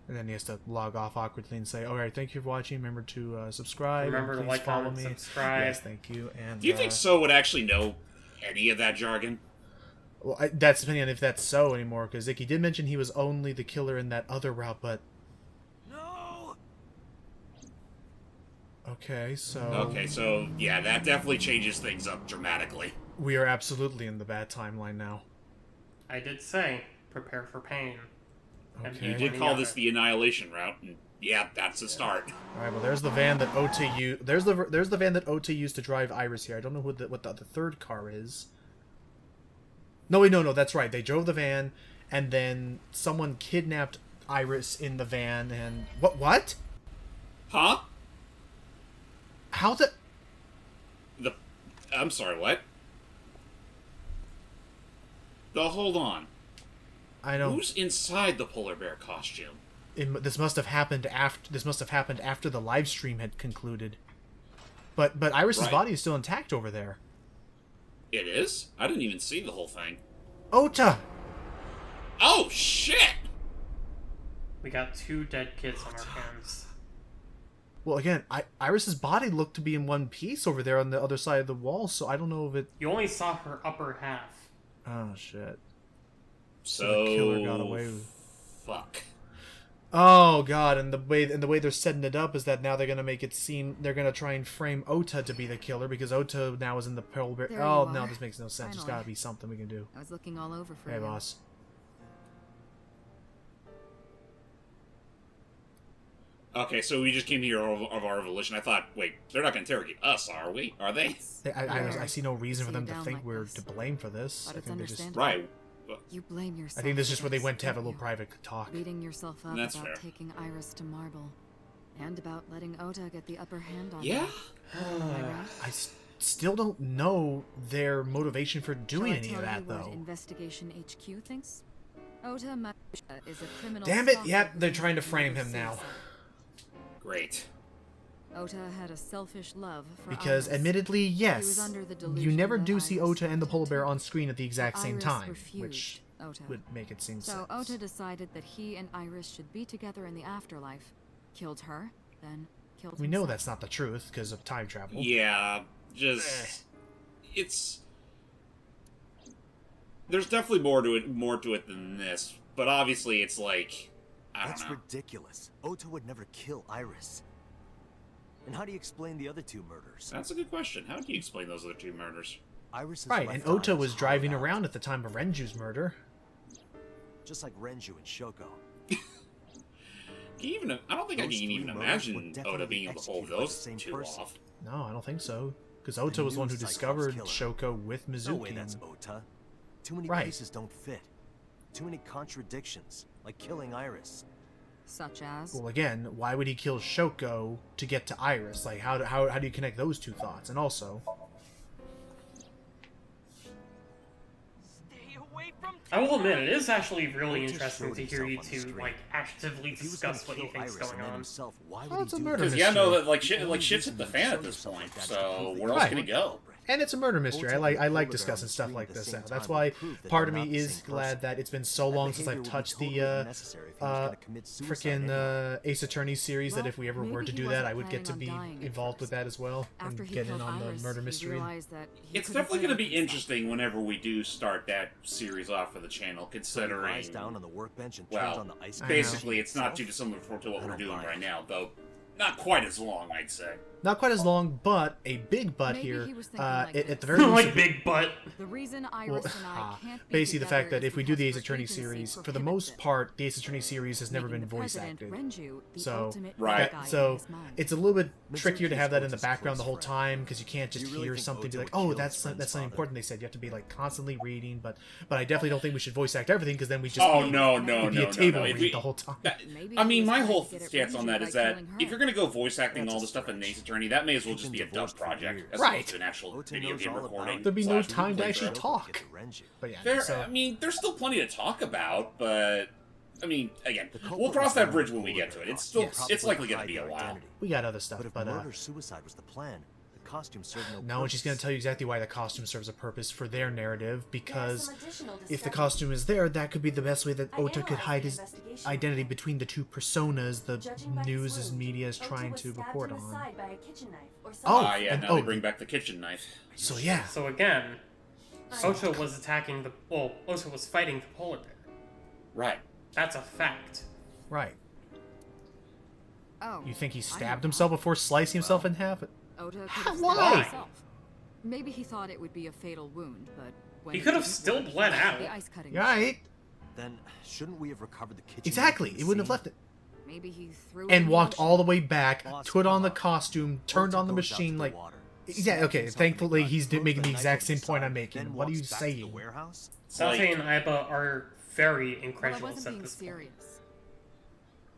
And then he has to log off awkwardly and say, alright, thank you for watching. Remember to subscribe. Remember and to please like, follow comment, me. subscribe. Yes, thank you. And Do you think So would actually know any of that jargon? Well, that's depending on if that's so anymore, because Ikki did mention he was only the killer in that other route, but... No! Okay, so... Okay, so, yeah, that definitely changes things up dramatically. We are absolutely in the bad timeline now. I did say, prepare for pain. And Okay. You be did any call other. this the Annihilation route, and yeah, that's a start. Alright, well there's the van that Ota used... There's the van that Ota used to drive Iris here. I don't know what the third car is. No, wait, no, that's right. They drove the van, and then someone kidnapped Iris in the van, and... What? Huh? How the... I'm sorry, what? Hold on. I know... Who's inside the polar bear costume? This must have happened after the live stream had concluded. But Iris's Right. body is still intact over there. It is? I didn't even see the whole thing. Ota! Oh, shit! We got 2 dead kids on our hands. Well, again, Iris's body looked to be in one piece over there on the other side of the wall, so I don't know if it... You only saw her upper half. Oh, shit. So, the killer got away with... Fuck. Oh, God, and the way they're setting it up is that now they're gonna make it seem... They're gonna try and frame Ota to be the killer, because Ota now is in the polar bear... There Oh, you no, are. this makes no sense. There's Finally. gotta be something we can do. I was looking all over for Hey, you. boss. Okay, so we just came here of our volition. I thought, wait, they're not going to interrogate us, are we? Are they? I see no reason for them to Down think like we're this. to blame for this. But I it's think they just. understandable. Right. You blame yourself. I think this is for just where they this, went to have a don't little you? private talk. Beating yourself up That's about fair. taking Iris to Marble, and about letting Ota get the upper hand on Yeah? you. Am I right? I still don't know their motivation for doing Shall I any tell of that, you what though. Investigation HQ thinks? Ota Matusha is a criminal. Damn it! stalker Yep, they're who trying to committed frame him now. suicide. Great. Ota had a selfish love for Because, Iris. admittedly, He was yes, under the you delusion never that do see Iris Ota and the polar protected bear him. on screen at the exact same Iris time, refused which Ota. would make it seem So sense. Ota decided that he and Iris should be together in the afterlife. Killed her, then killed We know himself. that's not the truth because of time travel. Yeah, just it's there's definitely more to it than this, but obviously it's like I don't That's know. ridiculous. Ota would never kill Iris. And how do you explain the other two murders? That's a good question. How do you explain those other two murders? Iris is Right, left and Ota eyes was hollowed driving out, around at the time of Renju's murder. just like Renju and Shoko. Can you even? I don't think I Those can three even murders were imagine definitely Oda being able to hold executed by the those same two person. off. No, I don't think so. Because Ota was the one who new Cyclops discovered killer. Shoko with No way Mizuki. that's Ota. Too many Right. pieces don't fit. Too many contradictions, like killing Iris. Such as. Well, again, why would he kill Shoko to get to Iris? Like, how do you connect those two thoughts? And also, Stay away from I will admit, it is actually really Ota interesting showed to hear you himself on the two, street. like, actively If he was gonna discuss what you kill think's Iris going and then on. himself, why Well, would it's a he do murder that? Because yeah, mystery. no, like shit, The only shit's reason hit the he fan showed at this himself point. like that is to So prove that where he else Right. can he wasn't the go? culprit. and it's a murder mystery. I Ota like and the polar bear discussing on stuff screen like at the this same out. That's time why would prove that part they're of me not the is same glad person. that it's been so That long since behavior I've would be touched totally the unnecessary if he was gonna commit suicide freaking anyway. Ace Attorney series. That Well, if we ever were maybe to he do that, wasn't I would get to planning be on dying at involved with first. that as well After and he get in killed on Iris, the murder he mystery. realized that he It's couldn't definitely live going to with be himself. interesting whenever we do start that series off for the channel, So he considering lies down on the workbench and turns well, on the ice. basically it's not himself? too dissimilar to what I we're don't doing buy it. right now, though not quite as long, I'd say. Not quite as long, but a big but Maybe here. he was thinking like at the this. very least, like if we- big butt. The reason Iris and I can't be basically the fact together that is if we do the because Ace Attorney her agency series, for the prohibits most it, part, the Ace Attorney series has never making been the voice President acted. Renju the So, ultimate Right. bad guy in So his mind. it's a little bit Mizuki trickier to have that in the is background the whole Ota's friend. time because you can't just Do you really hear think something and be Ota like, would oh, kill that's his friend's something father? important. They said you have to be like constantly reading, but I definitely don't think we should voice act everything because then we just Oh be, no, it'd be a table If read we- the whole time. Maybe I he mean, was my trying to whole get at stance on Renju that by is that killing her. if you're going to go voice acting That's all a this stuff in stretch. Ace Attorney, that may as well He's just been be a dub divorced for project years. as Right. opposed to an actual Ota video knows game all about recording. it. There'd be no slash time to playthrough. actually talk. Get to Renju. But yeah, There, so I mean, there's still plenty to talk about, but I mean, again, The culprit we'll cross was that the bridge one when we with get the to it. polar It's still, bear. it's Probably likely going to hide be a their while. identity. we got other stuff. But if But murder-suicide was the plan, the costume served no now she's going to purpose. tell you exactly why the costume serves a purpose for their narrative because There are some additional if the discoveries. costume is there, that could be the best way that I Ota could analyzed hide the his investigation identity report. between the two personas the Judging by his news and wound, media is Ota trying was to stabbed report in the on. side by a kitchen knife or Oh, something. Ah, yeah, and- now oh, they bring back the kitchen knife. So yeah, So again, Ota was attacking the... Well, Ota was fighting the polar bear. Right. That's a fact. right. Oh, You think he I stabbed know himself before slicing himself in half? Ota could How- have why? stabbed himself. Maybe he thought it would be a fatal wound, but when He it could have didn't still work, bled he used out. the ice cutting. You're right. Then shouldn't we have recovered the kitchen? Exactly. knife He from wouldn't have the left it. Maybe he threw it And in the walked ocean. all the way back, Boss, put on come the on. costume, turned Ota on the goes out to machine, the like... water, Yeah, stabs okay, himself in the thankfully gut, he's throws making the knife exact over same the point side, I'm making. then What are you walks back to the saying? warehouse? Safi and Aiba are very Well, I incredulous wasn't at being this point. serious.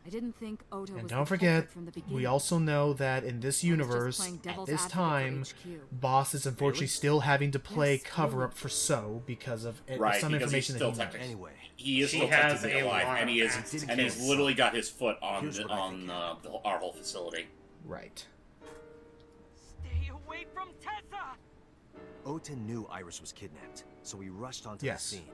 I didn't think Ota And was don't the forget, culprit from the beginning. we also know that in this I was just universe, playing at devil's this advocate for time, HQ. Boss is unfortunately Really? still having to play Yes, cover up really. for So because of Right, some because information he's that he still knows. technically- Anyway, He is She still has technically a alive, lot and of he is, facts and he's to literally got his foot on Here's what I think our whole facility. Right. Stay away from Tessa! Ota knew Iris was kidnapped, so he rushed onto Yes. the scene.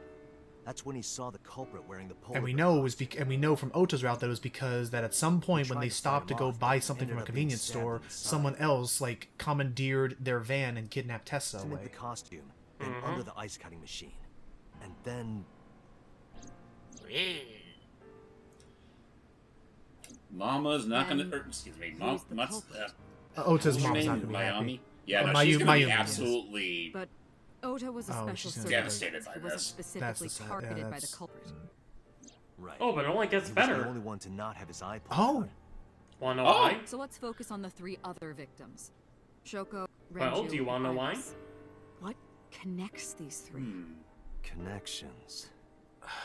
That's when he saw the culprit wearing the polar And we bear know it was costume. and we know from Ota's route that it was because that at some point when tried they to fight stopped to him go off, buy but something from a ended up being convenience stabbed store, in the side. someone else like commandeered their van and kidnapped Tessa to make away. the costume, then Mhm. under the ice cutting machine. And then Mama's not Then gonna. Excuse me, who's the Mom's. culprit? Ota's what's her mom's name? not gonna be happy. Miami? Yeah, no, Mayu- she's gonna be Mayumi, yes. absolutely. But Ota was a Oh, special she's gonna servant. be devastated by He wasn't this. specifically That's the sad- yeah, targeted by the that's- culprit. right. Oh, but it only gets he was the better. only one to not have his eye put Oh. out. Wanna know Oh. why? So let's focus on the 3 other victims. Shoko, Well, Renju, do you wanna know and why? Iris. What connects these 3? Connections.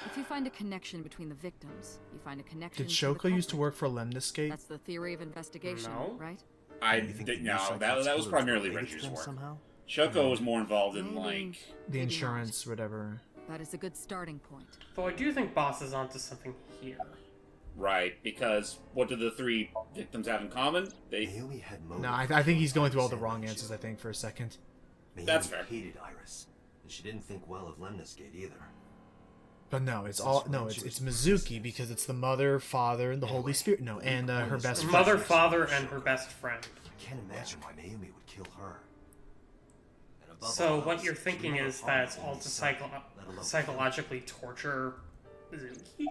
If you find a connection between the victims, you find a connection Did to the Shoko used to culprit. work for Lemniscate? That's the theory of investigation, No. right? I You think the new no, Cyclops that was killer primarily related to Renju's them work. somehow? Shoko was more involved in Maybe. like The Maybe insurance, whatever. not. That is a good starting point. Though I do think Boss is onto something here. right, because what do the 3 victims have in common? They Naomi had motive. No, I think he's going through all the wrong answers, I think, for a second. Naomi That's fair. hated Iris, and she didn't think well of Lemniscate either. But no, it's Mizuki, because it's the mother, father, and the Holy Spirit. No, and her best friend. Mother, father, and her best friend. I can't imagine why Naomi would kill her. And above So all what else, you're she thinking never is harmed that it's all Naomi's to son, let alone psychologically torture Mizuki?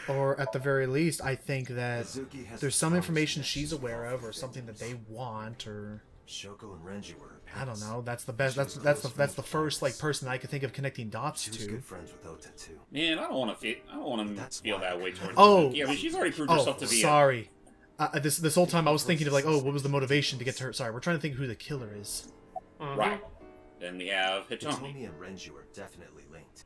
Or at the very least, I think that Mizuki has there's the some strongest information connections she's aware all of, or the something that victims. they want, or Shoko and Renju were her I don't parents. know. That's the best. She was That's close the with first like Iris. person I could think of connecting dots She was to. good friends with Ota too. man, I don't want to That's feel why that I way couldn't- towards Oh. Mizuki. I mean, she's already proved Oh, herself to be sorry. This whole time I was thinking of like, oh, what was the motivation to get to her? Sorry, we're trying to think who the killer is. Mhm. right. Then we have Hitomi. Hitomi and Renju are definitely linked.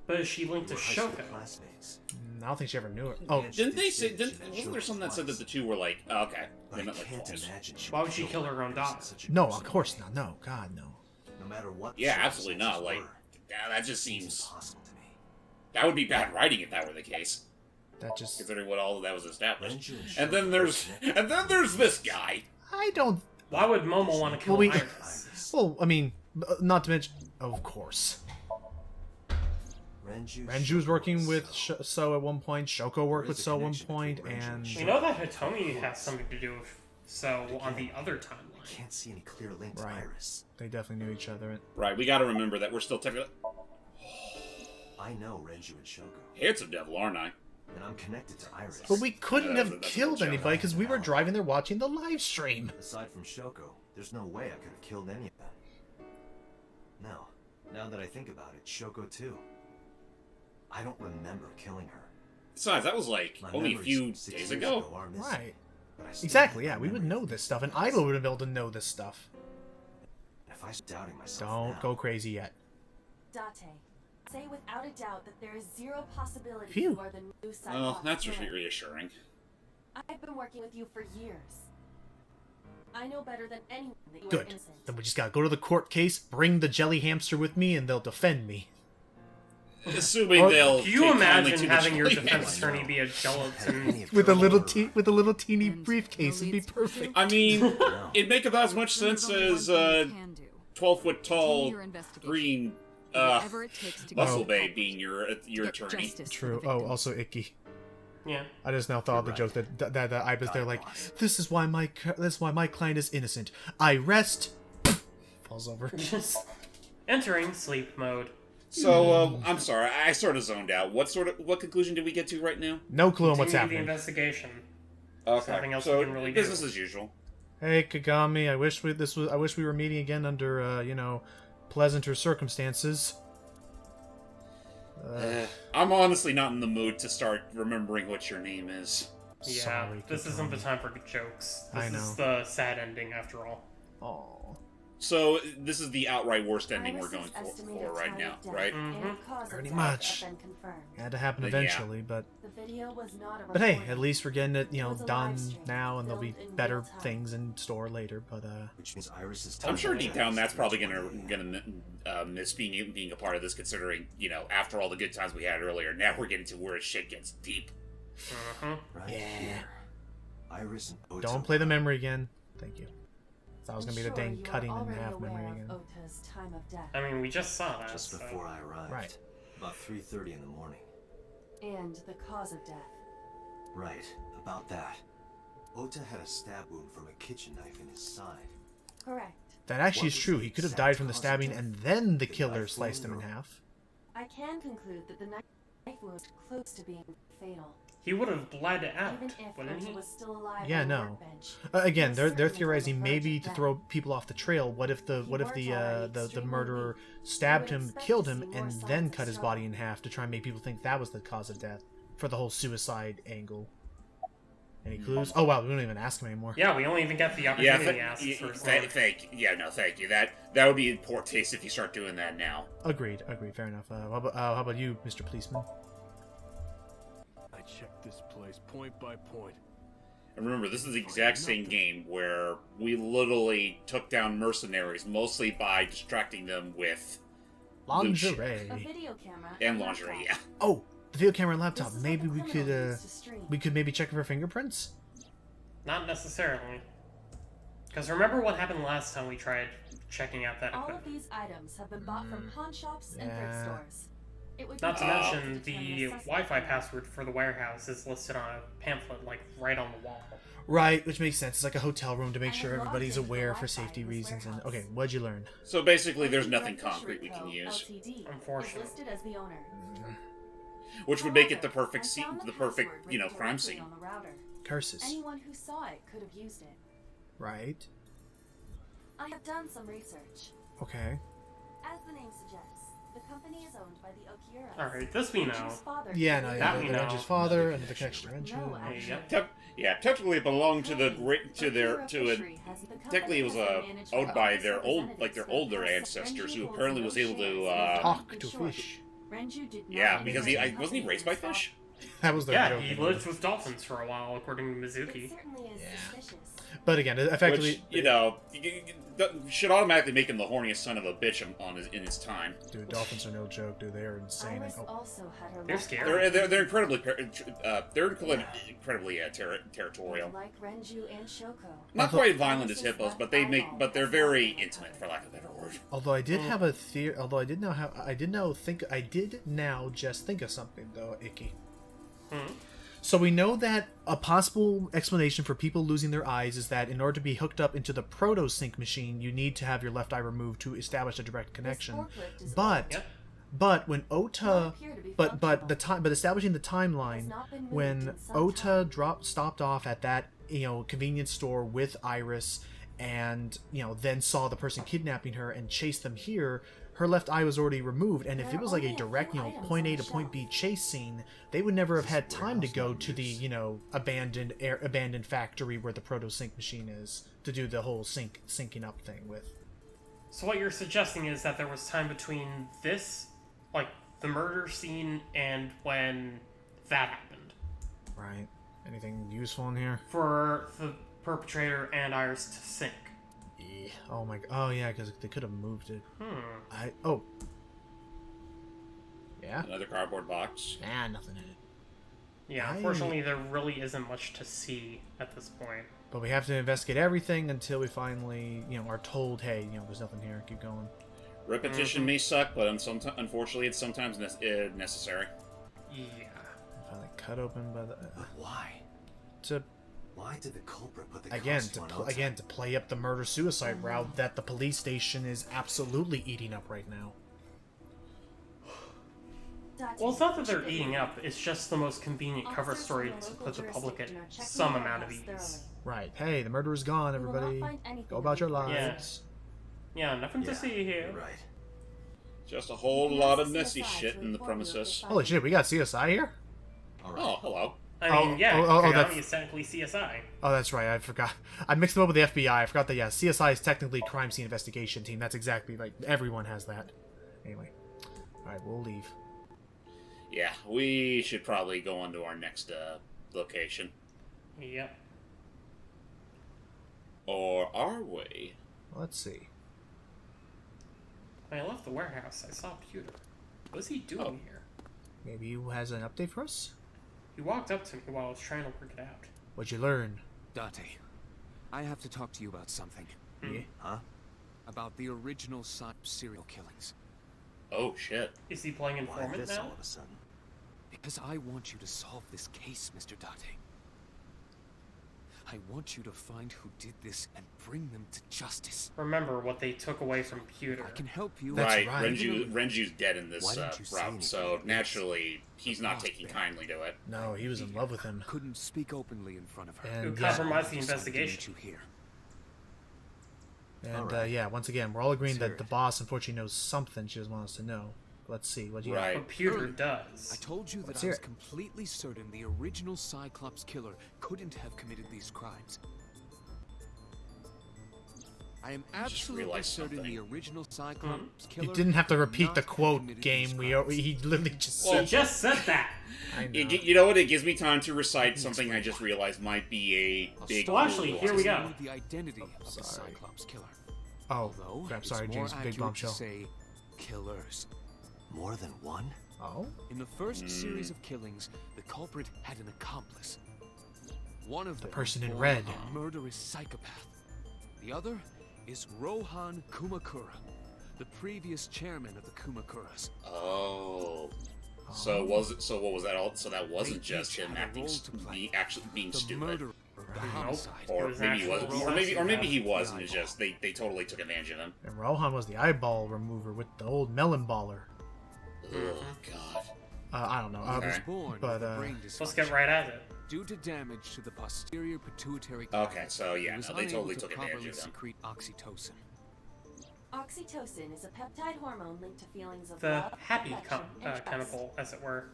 But is she linked They to were high school Shoko? classmates. I don't think she ever knew her. Oh, And Didn't they say? she Didn't, mentioned wasn't there Shoko something that said that twice. the 2 were like, oh, okay, But they I meant like can't close. imagine she Why would she kill her own Iris in daughter? such a no, of personal course way. not. No, God, no. No matter what. Yeah, the absolutely not. circumstances Like, were, yeah, that just it seems impossible to me. that would be bad writing if that were the case, That just. considering what all of that was established. Renju and And then Shoko there's were connected. and then there's this guy. I don't. Why would Momo want to kill Well, we- Iris? Iris. Well, I mean, not to mention, of course. Renju was working with So at one point. Shoko worked with So at one point, and We know that Hitomi has something to do with So on the other I timeline. can't see any clear link to Right. Iris. they definitely knew each other. Right, we got to remember that we're still technically. I know Renju and Shoko, It's a devil, aren't I? and I'm connected to Iris. But we couldn't Yeah, have that's a killed joke. anybody because we were driving there watching the live stream. Aside from Shoko, there's no way I could have killed any of them. No. Now that I think about it, Shoko too. I don't remember killing her. Besides, that was like My only a memories few from 6 days years ago. are missing, Right. but I still Exactly, have yeah, the we would memory know of this the stuff, and events. Idol would have been able to know this stuff. If I was doubting myself Don't now, go crazy yet. Date, say without a doubt that there is zero possibility Phew. you are the new Cyclops Well, that's killer. reassuring. I've been working with you for years. I know better than anyone that you are Good. innocent. Then we just gotta go to the court case, bring the jelly hamster with me, and they'll defend me. Assuming Or- they'll. Do you take kindly imagine to the having your choice. defense I attorney know. be a There's plenty gelatin? of With a trouble little over her. with a little teeny And briefcase, no it'd be leads perfect. I mean, No. it'd make about as much sense as 12-foot tall green Whatever it takes to muscle get bay help. being your Get attorney. justice for True. the Oh, victims. also Ikki. Yeah. I just now thought of the You're joke right. that I was there like, boss. this is why my client is innocent. I rest. Falls over. Entering sleep mode. So, I'm sorry, I sort of zoned out. What conclusion did we get to right now? No clue on what's Continue the happening. investigation. Okay, Nothing else so we can really do. business as usual. Hey Kagami, I wish we were meeting again under pleasanter circumstances. I'm honestly not in the mood to start remembering what your name is. Yeah, Sorry, this isn't the Kagami. time for jokes. This I know. is the sad ending after all. Oh. So this is the outright worst ending we're Iris's going estimated for right time now, of death right? and cause of Pretty death much. have been confirmed. It had to happen Yeah. eventually, but The video was not a but hey, recording. at least we're getting it, It was a done live stream, now, and there'll be filmed in better real time. things in store later. But Which means Iris is I'm sure telling deep me down that's Iris probably is gonna miss being a part of this, considering after all the good times we had earlier, now we're getting to where shit gets deep. Uh-huh. right Yeah. here. Iris and Ota don't play the memory again. Thank you. That was I'm gonna be the sure dang you are cutting in already half aware memory of again. Ota's time of death I mean, we just saw that. just so- before I arrived. Right. About 3:30 in the morning. and the cause of death. Right. About that. Ota had a stab wound from a kitchen knife in his side. Correct. That actually is What was true. the He could have exact died from the cause of stabbing, death? and then the The killer knife sliced him in wound or- half. I can conclude that the knife wound was close to being fatal. He would have bled out, Even if wouldn't Ota he? was still alive Yeah, on the no. workbench. Again, he they're was certainly theorizing on the verge maybe of to death. throw people off the trail. What if the He was already the extremely murderer weak. stabbed You would him, expect killed to him, see more and signs then of cut his struggle. body in half to try and make people think that was the cause of death for the whole suicide angle? Any clues? Oh wow, we don't even ask him anymore. Yeah, we don't even get the Yeah, opportunity to ask first. thank you. That would be in poor taste if you start doing that now. Agreed. Fair enough. How about you, Mr. Policeman? I checked this place point by point. And remember, this is the exact same game where we literally took down mercenaries mostly by distracting them with Lingerie. A video camera and lingerie. Yeah. Oh, the video camera and laptop. This is Maybe what we the could criminal used to stream. maybe check for fingerprints. Not necessarily. Because remember what happened last time we tried checking out that All equipment? of these items have been bought from pawn shops and Yeah. thrift stores. It would Not be to difficult mention, determine the a suspect Wi-Fi here. password for the warehouse is listed on a pamphlet, like, right on the wall. Right, which makes sense. It's like a hotel room to make I sure have logged everybody's into the aware for Wi-Fi safety in this reasons. And warehouse. okay, what'd you learn? So basically, there's nothing Fishery concrete we can Co., use, Ltd. Unfortunately. is listed as the owner. which would make it the However, perfect, I found the perfect, password you know, written crime directly scene. on the router. Curses. Anyone who saw it could have used it. Right. I have done some research. Okay. As the name suggests, the company is owned by the Okiuras. Alright, this we know. Renju's father Yeah, created no, That yeah. we The know. Renju's father and the connection to Renju. No, Hey, actually. yep. Technically it belonged to the Hey, great to their Okura to a. Fishery has- the company Technically, it was has been managed owned by office their representatives older for the past- ancestors, Renju who holds apparently no was able shares in to. the Talk company to short. fish. Renju did not Yeah, own because the wasn't he company raised by and stock- fish? That was their Yeah, joke. he lived with dolphins for a while, according to Mizuki. It certainly is Yeah. suspicious. But again, effectively, Which, you know, should automatically make him the horniest son of a bitch in his time. dude, dolphins are no joke, dude. They are insane. Iris Oh, also had her They're left scary. eye. They're incredibly territorial. Like Renju and Shoko. Not Although- quite violent as hippos, but they're very intimate, for lack of a better word. although I did have a theory. Although I did now just think of something though, Ikki. So we know that a possible explanation for people losing their eyes is that in order to be hooked up into the proto-sync machine, you need to have your left eye removed to establish a direct connection. forklift is But Yep. but when Ota Not appear to be functional. but establishing the Has timeline not been moved when in some Ota time. stopped off at that convenience store with Iris and then saw the person kidnapping her and chased them here, her left eye was already removed, and if There it was are like a only a direct few items point on A the to point B shelf. chase scene, they would never have had This time to warehouse go not to the use. abandoned factory where the proto sync machine is to do the whole syncing up thing with. So what you're suggesting is that there was time between this, like, the murder scene, and when that happened. Right. Anything useful in here? For the perpetrator and Iris to sync. Yeah. Oh my. Oh yeah, because they could have moved it. Hmm. Yeah. Another cardboard box. Nah, nothing in it. Yeah, unfortunately, there really isn't much to see at this point. But we have to investigate everything until we finally, are told, hey, there's nothing here. Keep going. Repetition may suck, but unfortunately, it's sometimes necessary. Yeah. Finally cut open by the But why? to Why did the culprit put the again costume to on Ota? to play up the murder suicide route that the police station is absolutely eating up right now. Well, it's not that they're eating up, it's just the most convenient cover Officers story from the to local put the public at jurisdiction are checking some the amount of warehouse ease. Right. Hey, the murderer's gone, We will not everybody. find anything Go about your that we can lives. Yeah, nothing to see here. You're right. Just a whole You can lot ask of the messy CSI shit to in the inform you if they premises. find Holy shit, we got CSI here? All right. Oh, hello. I Oh, mean, yeah, oh, Kagami that's- is technically CSI. Oh, that's right. I forgot. I mixed them up with the FBI. I forgot that, yeah, CSI is technically crime scene investigation team. That's exactly, like, everyone has that. Anyway. Alright, we'll leave. Yeah, we should probably go on to our next location. Yep. Or are we? Let's see. When I left the warehouse, I saw Pewter. What's he doing Oh. here? Maybe you has an update for us? He walked up to me while I was trying to work it out. What'd you learn? Date, I have to talk to you about something. Yeah. Huh? About the original Cyclops serial killings. Oh, shit. Is he playing Why informant this all now? of a sudden? Because I want you to solve this case, Mr. Date. I want you to find who did this and bring them to justice. Remember what they took away from Pewter. I can help you. That's right, right. Renju's dead in this Why didn't you say route, anything so about this? naturally, he's not taking kindly to it. No, he was in love with him. Couldn't speak openly in front of her. And, Who yeah. compromised the So I didn't investigation? you hear. And Alright. yeah, once again, we're all agreeing Let's hear that the it. boss unfortunately knows something she doesn't want us to know. Let's see what you Right. Computer I does. told you that Let's I hear was it. completely certain the original Cyclops killer couldn't have committed these crimes. I am just absolutely realized certain something. the original Cyclops killer. You didn't have to could repeat not the have quote committed game. these He crimes. literally just He said. just said that. I know. You know what? It gives me time to recite something I just realized might be a big. Well, actually, here we go. Tells you the identity of the sorry. Cyclops killer. Oh, Although crap! it's Sorry, more James. Big accurate bombshell. to say killers. More than one? Oh, In the first series of killings, the culprit had an accomplice. One of them person in was red. a murderous psychopath. The other is Rohan Kumakura, the previous chairman of the Kumakuras. Oh. So what was that all? So that wasn't They just each him had a acting, role to play. actually being The stupid, murderer, the homicide. or It was maybe he actual was, role. or maybe he The wasn't. It's eyeball. just they totally took advantage of him. and Rohan was the eyeball remover with the old melon baller. Oh God. I don't know. Okay. was born But, with a brain Let's dysfunction get right at it. due to damage to the posterior pituitary. Okay, so yeah, He was no, they unable totally to took advantage properly of him. secrete oxytocin. Oxytocin is a peptide hormone linked to feelings of The love, happy affection, and trust. chemical, as it were.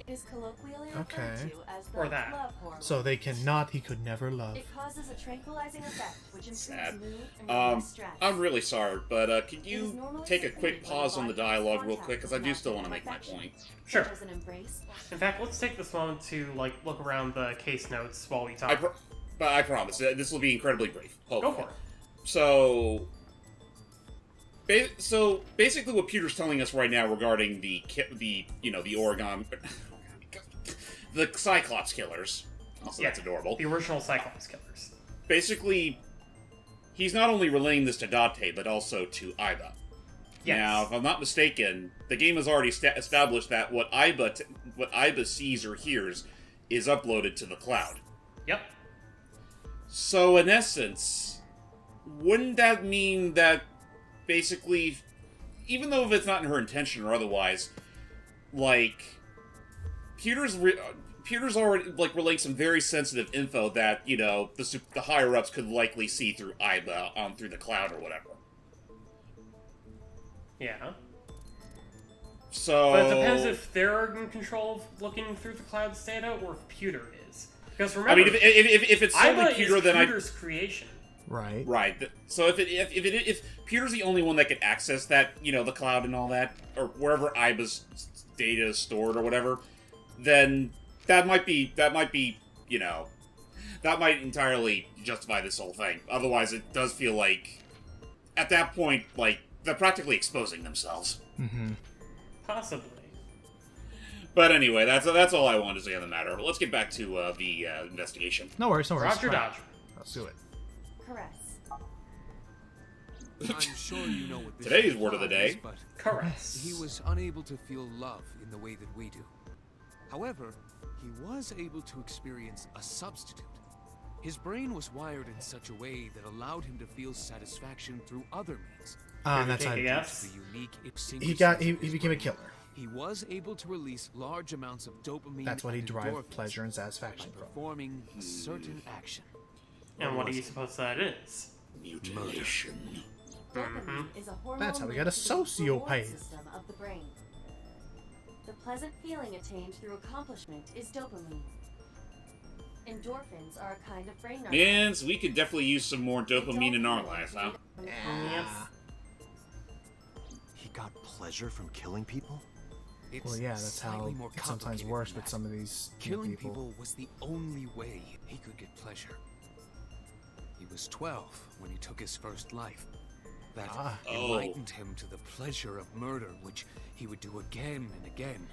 It is colloquially Okay. referred to as the Or that. love hormone. So they cannot. He could never love. It causes a tranquilizing effect, which improves Sad. mood and relieves stress. I'm really sorry, but could It is you normally take a secreted quick when pause on the body makes dialogue real contact quick, because with I do still want to masculine make my affection, point. Sure. such as an embrace. In fact, let's take this moment to look around the case notes while we talk. But I promise this will be incredibly brief. Hopefully. Go for it. So basically, what Peter's telling us right now regarding the Oregon, the Cyclops killers. Also, that's adorable. The original Cyclops killers. Basically, he's not only relaying this to Date, but also to Iba. Yes. Now, if I'm not mistaken, the game has already established that what Iba sees or hears is uploaded to the cloud. Yep. So, in essence, wouldn't that mean that basically, even though if it's not in her intention or otherwise, Peter's already relaying some very sensitive info that the higher ups could likely see through Iba through the cloud or whatever. Yeah. So, But it depends if they're in control of looking through the cloud's data or if Pewter is. Because remember, I mean, if it's solely Iba Peter, is then Pewter's creation. Right. Right. So if Peter's the only one that could access that, the cloud and all that, or wherever Iba's data is stored or whatever, then that might entirely justify this whole thing. Otherwise, it does feel like, at that point, they're practically exposing themselves. Mm-hmm. Possibly. But anyway, that's all I wanted to say on the matter. Let's get back to the investigation. No worries. No worries. Roger Fine. Dodger. Let's do it. Caress. I'm sure you know what this Today's word of the implies, day. but Caress. he was unable to feel love in the way that we do. However, he was able to experience a substitute. His brain was wired in such a way that allowed him to feel satisfaction through other means. And that's how Take a he, guess. The unique he idiosyncrasies of his became a brain, killer. He was able to release large amounts of dopamine. That's what he and derived endorphins pleasure and by satisfaction from. performing a certain action. And what do you suppose that is? Mutilation. Dopamine is a hormone That's how we got a linked to the reward sociopath. system of the brain. The pleasant feeling attained through accomplishment is dopamine. Endorphins are a kind of brain narcotic. Man, so we could definitely use some more dopamine in our lives, huh? Yeah. He got pleasure from killing people? It's Well, yeah, that's how slightly more it sometimes complicated works than with that. some of these Killing people. people was the only way he could get pleasure. He was 12 when he took his first life. That Ah. Oh. enlightened him to the pleasure of murder, which he would do again and again.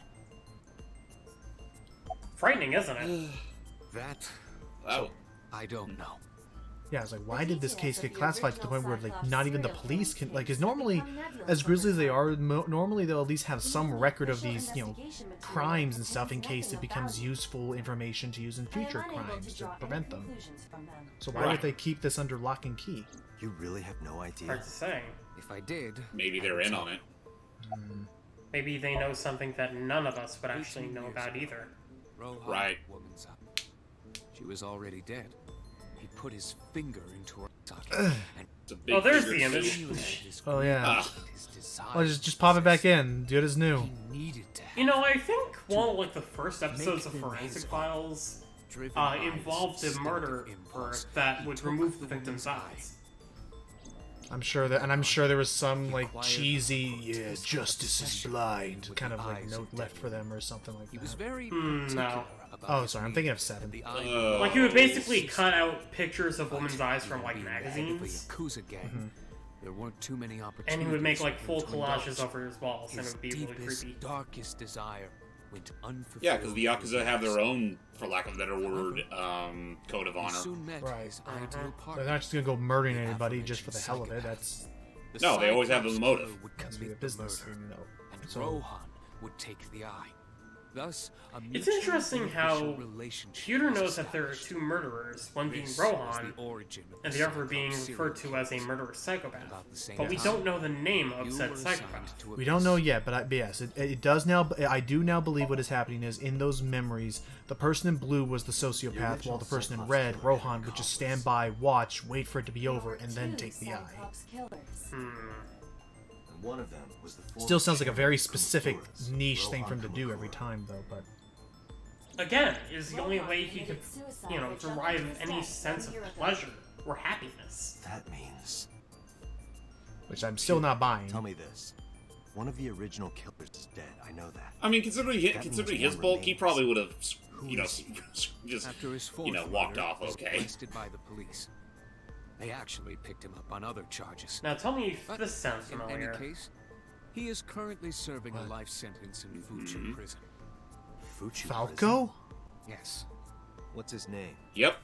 Frightening, isn't it? That, Wow. I don't know. Yeah, I was like, why The did this case details of get the classified to the point original where Cyclops not even the serial police killing can like? case Because normally, become nebulous as grisly as they over are, normally they'll at least have some Even record of official these investigation material crimes and stuff in contains case it nothing of becomes value. useful information to use in I am future unable crimes to draw any prevent them. conclusions from them. So why Right. would they keep this under lock and key? You really have no idea? Hard to say. If I did, Maybe I they're would in tell on it. Maybe they know something that none of us would actually 18 know years about ago. either. Rohan, Right. woman's up. She was already dead. He put his finger into her and It's a big Oh, there's figure, the too. image. stimulated his Oh, yeah. Ah. his desire Oh, just pop it back in. Good as new. He needed to have You know, I think one of like the first episodes of them Forensic his own. Files driven by his involved a instinctive murder impulse, that he would took remove the the victim's woman's eyes. I'm sure there was some He like acquired cheesy, a yeah, taste justice is obsession blind with kind the of like eyes note of left death. for them or something like He was that. very No. particular about Oh, his sorry, I'm meat, thinking of Seven. and the eye Like he would basically cut out pictures of women's eyes from like being the head of a magazines, Yakuza gang, there weren't too many opportunities and he would make like for full him to indulge. collages over his walls, and it His would be really deepest, creepy. darkest desire went unfulfilled. Yeah, because the for Yakuza have their years. own, for lack of a better word, code of He honor. soon met Right. his ideal They're partner. not just gonna go murdering the anybody just for the hell of it. aforementioned That's The No, they always have Cyclops the motive. killer would has to be a commit the business murder, thing, you know. and So Rohan would take the eye. Thus, a It's mutually interesting beneficial how relationship Peter was knows that there are established. two murderers, one being This was Rohan, the origin of and the the other being Cyclops referred to serial as a killers. murderous psychopath. About the same But we time, don't know the name of you said were assigned psychopath. to a we don't know mission. yet, but yes, it does now. I do now believe what is happening is in those memories, the person in blue was the sociopath, while the person in red, Rohan, would just stand by, watch, wait for it to be over, and then take the eye. Cyclops killers. And one of them was the former Still sounds like a very chairman of specific Conforus, niche thing for Rohan him to do every Kamakura. time, though. But Again, is the only Rohan way he could, committed suicide you know, by jumping derive to his any death sense 1 of year ago. pleasure or happiness. That means... which I'm still not buying. Tell me this. One of the original killers is dead. I know that. I mean, considering That considering means his one bulk, he remains. probably would have, Who you know, is he? just After his fourth walked murder, off was okay. arrested by the police. They actually picked him up on other charges. Now tell me if But this sounds in familiar. any case, he is currently serving a life sentence in Fuchu prison. Fuchu prison? Falco? Yes. What's his name? Yep.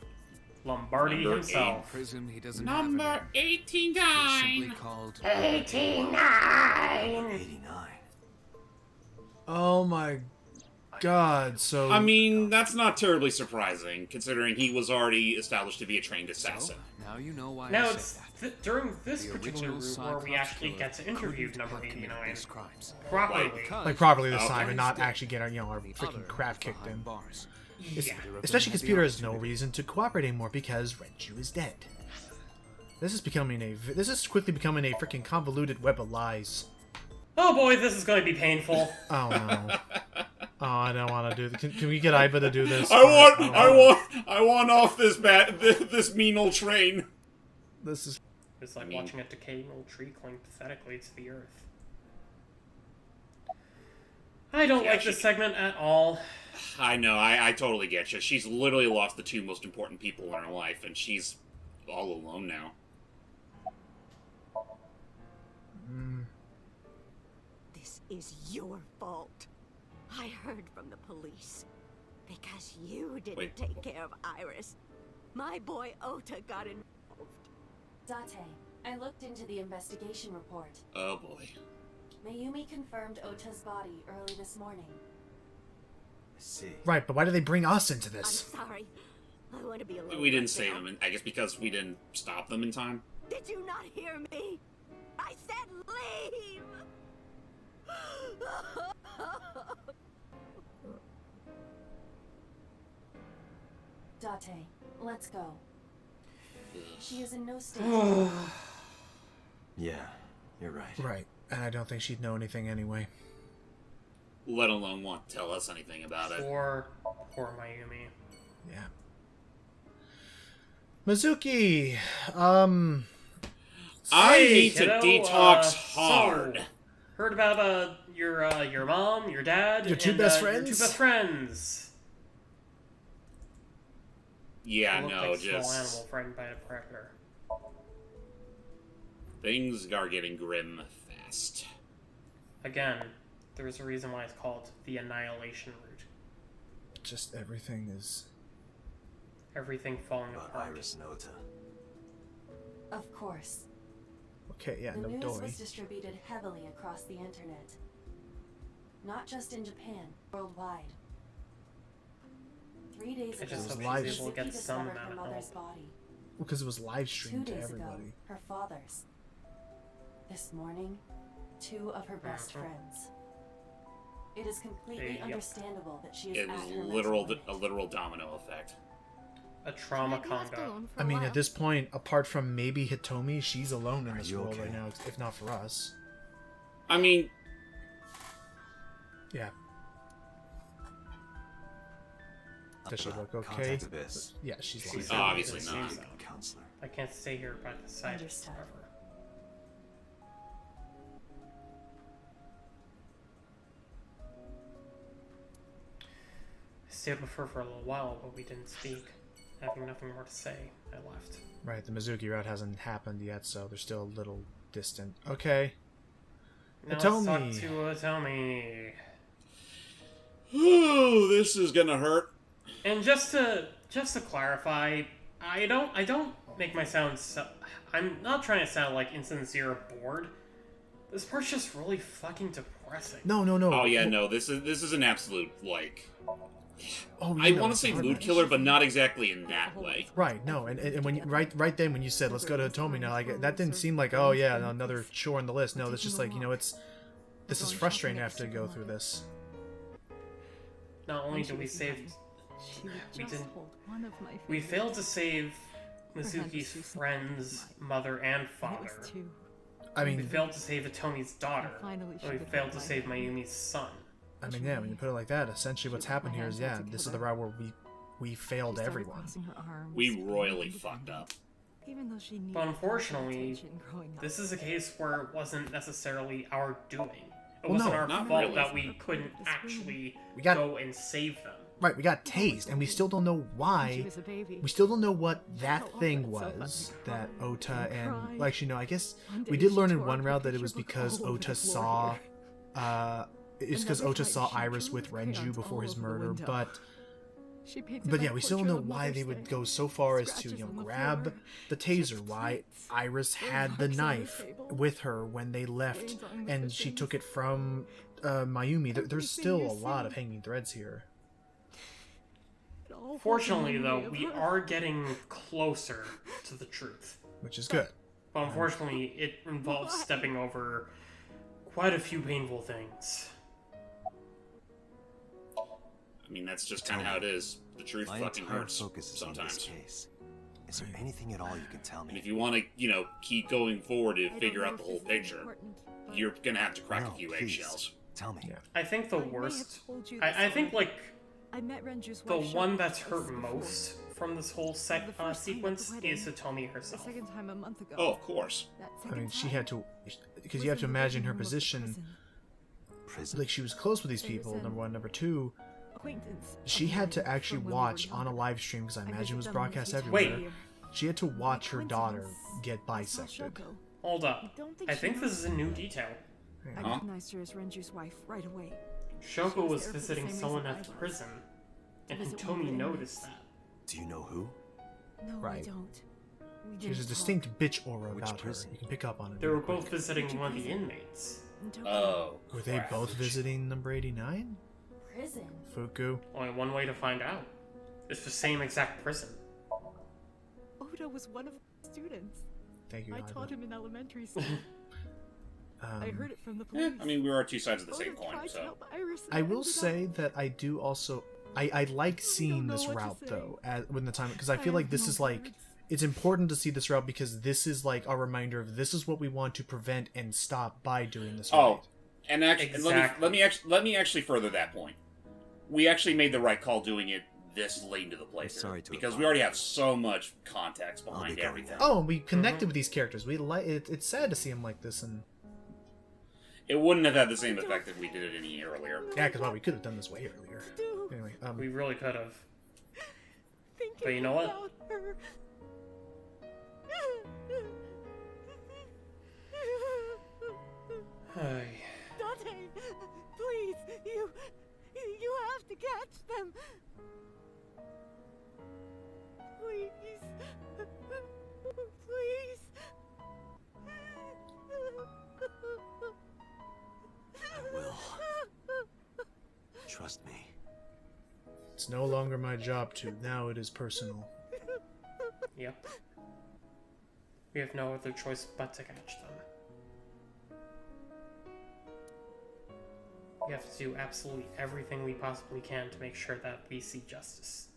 Lombardi Number himself. Prison he doesn't Number have a name. 89. He's simply called 89. Oh my god! So I mean, that's not terribly surprising, considering he was already established to be a trained assassin. So, now you know why Now I it's said that. during this The particular original route where we Cyclops actually killer get to interview couldn't number have committed 89 these crimes. properly. Because like properly this Okay. time, and not Instead, actually get our our the freaking other crap was kicked behind in. bars. Yeah. Neither of them Especially had because the Peter has no opportunity. reason to cooperate anymore because Renju is dead. This is quickly becoming a freaking convoluted web of lies. Oh boy, this is going to be painful. Oh no. Oh, I don't want to do this. Can we get Iba to do this? I want off this mean old train. This is. It's like I mean- watching a decaying old tree cling pathetically to the earth. I don't Yeah, like she- this segment at all. I know, I totally get you. She's literally lost the two most important people in her life, and she's all alone now. This is your fault. I heard from the police. Because you didn't Wait. take care of Iris. My boy Ota got involved. Date, I looked into the investigation report. Oh boy. Mayumi confirmed Ota's body early this morning. I see. Right, but why do they bring us into I'm this? sorry. I want to be alone. We didn't right save now. them, I guess because we didn't stop them in time. Did you not hear me? I said leave! Date, let's go. She is in no state. Yeah, you're right. Right, and I don't think she'd know anything anyway. Let alone want to tell us anything about it. Poor Mayumi. Yeah. Mizuki, I Hey, need to kiddo, detox so, hard. Heard about your mom, your dad, Your two and, best Your friends? two best friends. Yeah, Looked no, like small just animal frightened by a predator. things are getting grim fast. Again, there's a reason why it's called the Annihilation route. just everything is. Everything falling About apart. Iris and Ota. Of course. Okay, yeah, The no news Doi. was distributed heavily across the internet. Not just in Japan, worldwide. 3 days I ago, just hope she's able to Suzuki get some discovered amount her of mother's help. body. Because it was live 2 streamed to days ago, everybody. her father's. This morning, 2 of her best Mhm. friends. It is completely Yep. understandable that she is It at was her a mental limit. literal domino effect. a trauma Maybe left condo. alone for I a mean, while. at this point, apart from maybe Hitomi, she's alone in Are this you world okay? right now, if not for us. I mean, Yeah. Does she look okay? Contact Abyss. Yeah, she's She's lying. obviously in the not. safe zone. Counselor. I can't stay here by the side Understood. forever. I stayed with her for a little while, but we didn't speak. Having nothing more to say, I left. Right, the Mizuki route hasn't happened yet, so they're still a little distant. Okay. Now Hitomi. let's talk to Hitomi. ooh, this is gonna hurt. And just to clarify, I don't make my sound. I'm not trying to sound like insincere or bored. This part's just really fucking depressing. No. Oh yeah, no, this is an absolute, like, Oh, I you know, want to it's say hard, mood man. killer, but not exactly in that way. Right, no, and when you, right then when you said let's go to Hitomi now, like that didn't seem like, oh yeah, another chore on the list. No, it's just like, you know, this is frustrating to have to go through this. Not only did we save, She would we just didn't. hold one of my We fingers. failed to save Mizuki's Perhaps friend's mother and It father. was two. I We mean, failed to save Atomi's daughter. Finally And we should have failed to held my save hand. Mayumi's son. yeah, when you put it like that, essentially what's happened here is, yeah, this is the route where we failed She started everyone. crossing her arms, We being royally independent, fucked up. Even though she needed But unfortunately, attention growing up. this is a case where it wasn't necessarily our doing. It Well, wasn't no, our not fault really. that we couldn't actually We got- go and save them. Right, we got tased, and we still don't know When she why. was a baby. We still don't know what that Oh, thing that's so was funny. that Ota And and cried. well, actually no, I guess One we day did she learn in tore one up route her that it was picture book because all over Ota the floor saw here. it's because Another Ota time saw she Iris drew with with Renju crayons before all his over the murder, window. but She painted yeah, my we still don't portrait know on why Mother's they would Day. go so far as to, Scratches you know, on the grab floor. the taser. Chipped Why plates. Iris Little had the marks on the knife table. with her when they left, Stains on the and she cushions. took it from Mayumi. There's Everything still you're a lot of saying. hanging threads here. It all holds a Fortunately, memory though, of we her. are getting closer to the truth. Which is good. But unfortunately, it involves Why? stepping over quite a few painful things. I mean, that's just kind of how it is. The truth My fucking entire hurts focus is on this sometimes. case. Is there anything at all you can tell And me? if you want to, you know, keep going forward to I don't figure know out the if whole this is picture, important, but you're gonna have to crack No, a few please. eggshells. Tell me. Yeah. I think the I may have worst. told you I this think, already. like, I met Renju's the wife one Shoko that's twice hurt before. most from this whole The first time at the sequence wedding, is Hitomi The herself. second time a month ago. Oh, of course. That I second mean, she time had to, because was you have to in the imagine living her room of the position. prison. Prison. Like, she was close with these There was people, an number one. Number two, Acquaintance she of had to mine actually from when we watch were on a younger. live stream, because I I imagine it visit was them broadcast a few everywhere. times a year. She had to watch her daughter Coincidence. get I saw bisected. Shoko. Hold up. I don't think I she think this knows. is a new detail. I Huh? recognized her as Renju's wife right away. Shoko was was there for the visiting same someone reason at the I was. prison, and visit one of Hitomi the noticed inmates. that. Do you know who? No, I Right. don't. We She has a didn't talk. distinct bitch aura Which about prison? her. You can pick up on it. They were real quick. both visiting Which one of the prison? inmates. In Tokyo. Oh, Were they crap. both visiting number 89? Prison. Fuku? Only one way to find out. It's the same exact prison. Oda was one of the students. Thank you, I Ivan. taught him in elementary school. I heard it from the Eh, police. I mean, we are two sides of the Oda same coin, tried to so. help Iris and I will ended say up- that I do also I like seeing know this what to route say. though when the time, because I I feel like have this no is like words. it's important to see this route because this is like a reminder of this is what we want to prevent and stop by doing this Oh, route. and actually, Exactly. let me actually further that point. We actually made the right call doing it this late into the playthrough sorry to because have we already have so much context I'll be behind going everything. now. Oh, and we connected with these characters. We like it's sad to see them like this, and It wouldn't have had the same effect if we did it any earlier. yeah, because we could have done this way earlier. Do. Anyway, We really could have. Thinking But you know what? about her. Ay. Dante, please, you have to catch them. Please. Please. I will. Trust me. it's no longer my job to. Now it is personal. Yep. We have no other choice but to catch them. We have to do absolutely everything we possibly can to make sure that we see justice.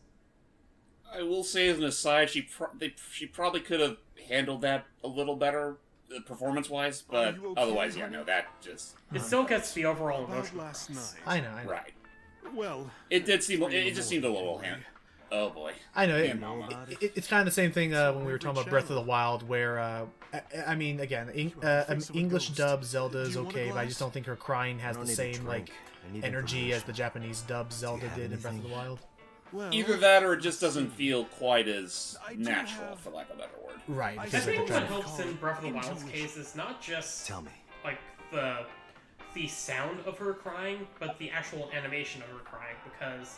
I will say as an aside, she probably could have handled that a little better, performance-wise, but you okay, otherwise, yeah, honey? no, that just... It still gets the overall About emotion last across. night. I know. Right. Well, It did seem... 3 in It the just seemed a morning, little... boy. Oh, boy. I know. Yeah, Mama. It's kind of the same thing when we were talking about Breath of the Wild, where I mean, again, Face of a English ghost. dub Zelda Do is you want a okay, but I just glass? don't think her crying has I don't the need a same drink. like I need energy as information. the Japanese dub Zelda have did in Breath of the anything? Wild. Well, Either that or it just doesn't feel quite as I do natural, have- for lack of a better word. Right. I It I feels like think they're what trying to... helps in Breath of the Wild's Intuition. case is not just Tell me. like the sound of her crying, but the actual animation of her crying, because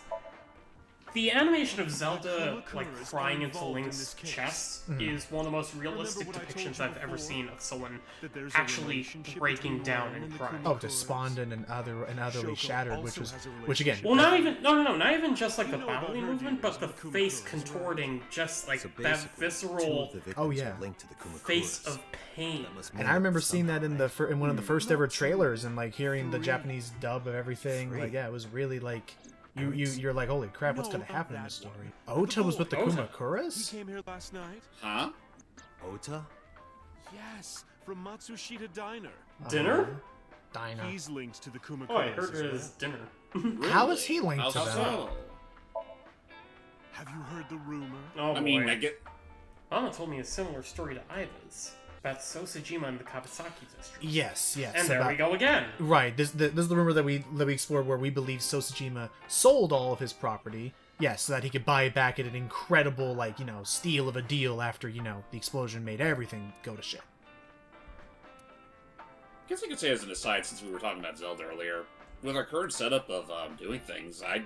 the animation of Zelda like Kumakura is crying into involved in Link's this case. chest is one of the most realistic what I told depictions you I've ever before? seen of someone That there's a actually relationship breaking between down Ryan and the crying. Oh, despondent and otherly Shoko shattered, which also was, has a which again, Well, not even not even just like You the know about bodily her movement, but the dealings with face Kumakuras, right? contorting, just like So that basically, 2 visceral of the victims Oh, yeah. are linked to the Kumakuras. face of pain. That must and mean I remember seeing that in somehow, in one of the first ever trailers and like hearing the 3. Japanese dub of everything. Like, yeah, it was really like you're like, holy crap, what's No, gonna not happen in that this story? one. Ota was with the Ota. He Kumakuras? came here last night. Huh? Ota? Yes, from Matsushita Diner. Dinner? Dinah. He's linked to the Kumakuras. Oh, I heard as it well. is dinner. How is he linked How to them? so? Have you heard the rumor? Oh, I mean, boy. I get... Mama told me a similar story to Iva's about Sosajima and the Kabasaki district. Yes, yes. And there about- we go again. Right. This is the rumor that we explored, where we believe Sosajima sold all of his property. Yes, so that he could buy it back at an incredible, like, steal of a deal after, the explosion made everything go to shit. I guess I could say as an aside, since we were talking about Zelda earlier, with our current setup of doing things, I